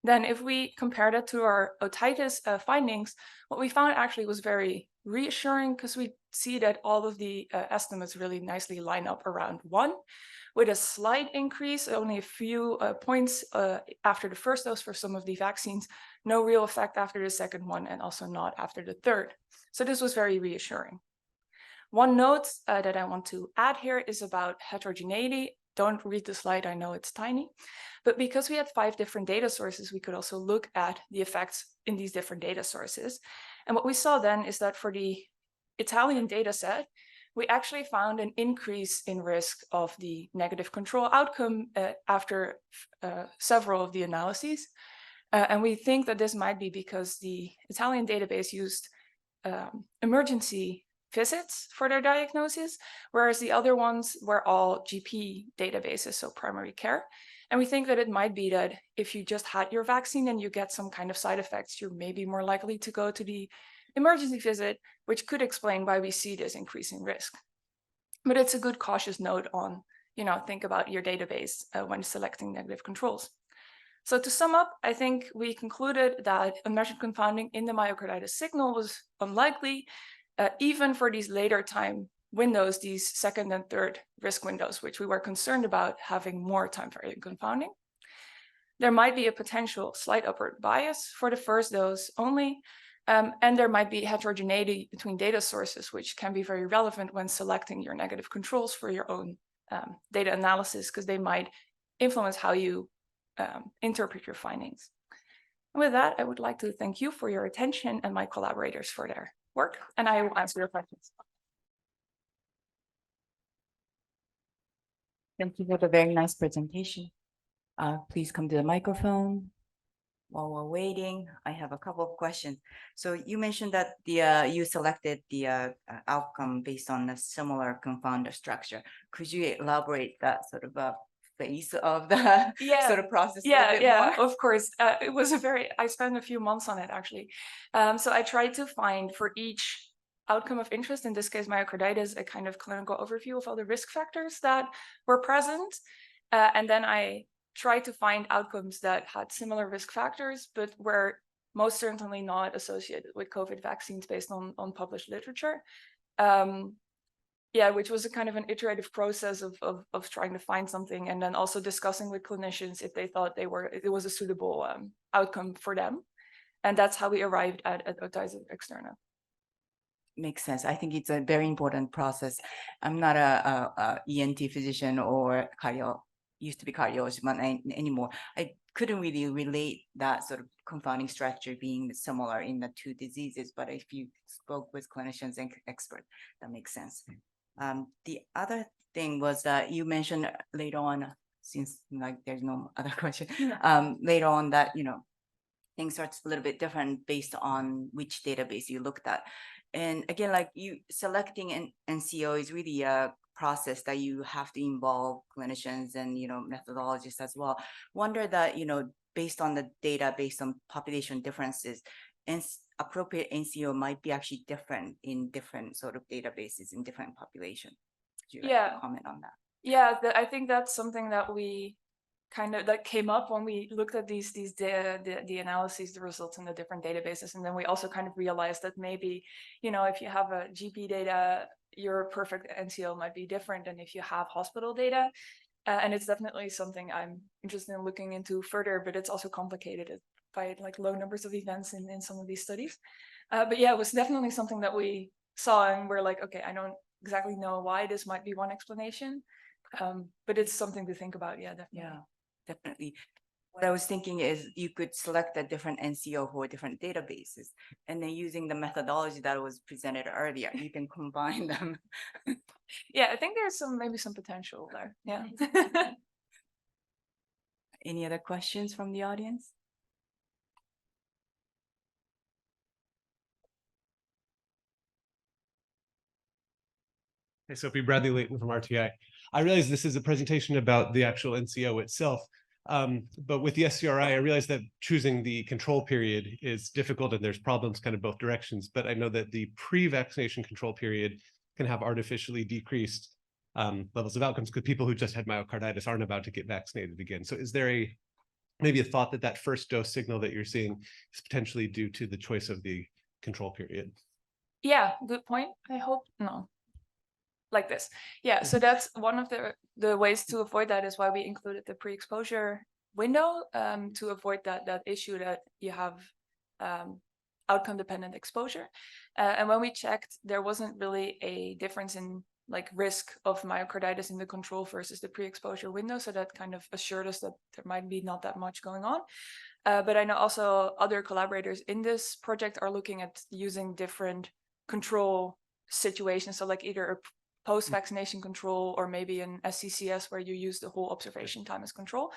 Then if we compare that to our otitis findings, what we found actually was very reassuring, because we see that all of the estimates really nicely line up around 1, with a slight increase, only a few points after the first dose for some of the vaccines, no real effect after the second one, and also not after the third. So this was very reassuring. One note that I want to add here is about heterogeneity. Don't read the slide, I know it's tiny, but because we had 5 different data sources, we could also look at the effects in these different data sources. And what we saw then is that for the Italian data set, we actually found an increase in risk of the negative control outcome after several of the analyses. And we think that this might be because the Italian database used emergency visits for their diagnosis, whereas the other ones were all GP databases, so primary care. And we think that it might be that if you just had your vaccine and you get some kind of side effects, you're maybe more likely to go to the emergency visit, which could explain why we see this increase in risk. But it's a good cautious note on, think about your database when selecting negative controls. So to sum up, I think we concluded that unmeasured confounding in the myocarditis signal was unlikely, even for these later time windows, these second and third risk windows, which we were concerned about having more time variant confounding. There might be a potential slight upward bias for the first dose only, and there might be heterogeneity between data sources, which can be very relevant when selecting your negative controls for your own data analysis, because they might influence how you interpret your findings. And with that, I would like to thank you for your attention and my collaborators for their work, and I will answer your questions.
Thank you for the very nice presentation. Please come to the microphone. While we're waiting, I have a couple of questions. So you mentioned that you selected the outcome based on a similar confounder structure. Could you elaborate that sort of phase of the sort of process?
Yeah, of course. It was I spent a few months on it actually. So I tried to find for each outcome of interest, in this case myocarditis, a kind of clinical overview of all the risk factors that were present. And then I tried to find outcomes that had similar risk factors, but were most certainly not associated with COVID vaccines based on published literature. Which was a kind of an iterative process of trying to find something, and then also discussing with clinicians if they thought it was a suitable outcome for them. And that's how we arrived at otitis externa.
Makes sense. I think it's a very important process. I'm not a ENT physician or used to be cardiologist anymore. I couldn't really relate that sort of confounding structure being similar in the 2 diseases, but if you spoke with clinicians and experts, that makes sense. The other thing was that you mentioned later on, since there's no other question, later on that, things are a little bit different based on which database you looked at. And again, like you selecting an NCO is really a process that you have to involve clinicians and, methodologists as well. Wonder that, based on the data, based on population differences, and appropriate NCO might be actually different in different sort of databases in different population. Would you like to
Yeah.
comment on that?
Yeah, I think that's something that we kind of that came up when we looked at these the analyses, the results in the different databases, and then we also kind of realized that maybe, if you have a GP data, your perfect NCO might be different than if you have hospital data. And it's definitely something I'm interested in looking into further, but it's also complicated by like low numbers of events in some of these studies. But yeah, it was definitely something that we saw and we're like, okay, I don't exactly know why this might be one explanation. But it's something to think about. Yeah, definitely.
Yeah, definitely. What I was thinking is you could select a different NCO for different databases, and then using the methodology that was presented earlier, you can combine them.
Yeah, I think there's maybe some potential there. Yeah.
Any other questions from the audience?
Hey, Sophie, Bradley Layton from RTI. I realize this is a presentation about the actual NCO itself, but with the SCRI, I realize that choosing the control period is difficult and there's problems kind of both directions, but I know that the pre-vaccination control period can have artificially decreased levels of outcomes because people who just had myocarditis aren't about to get vaccinated again. So is there maybe a thought that that first dose signal that you're seeing is potentially due to the choice of the control period?
Yeah, good point. I hope no. Like this. Yeah, so that's one of the ways to avoid that is why we included the pre-exposure window, to avoid that issue that you have outcome dependent exposure. And when we checked, there wasn't really a difference in like risk of myocarditis in the control versus the pre-exposure window. So that kind of assured us that there might be not that much going on. But I know also other collaborators in this project are looking at using different control situations. So like either a post-vaccination control or maybe an SCCS where you use the whole observation time as control.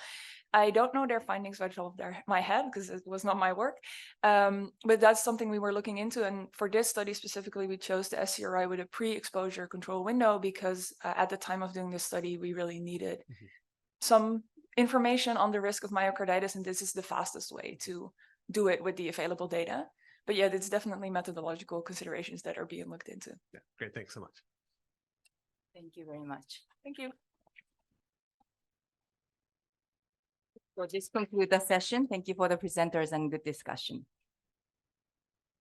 I don't know their findings right off my head because it was not my work, but that's something we were looking into. And for this study specifically, we chose the SCRI with a pre-exposure control window because at the time of doing this study, we really needed some information on the risk of myocarditis, and this is the fastest way to do it with the available data. But yeah, it's definitely methodological considerations that are being looked into.
Yeah, great. Thanks so much.
Thank you very much.
Thank you.
So this concludes the session. Thank you for the presenters and good discussion.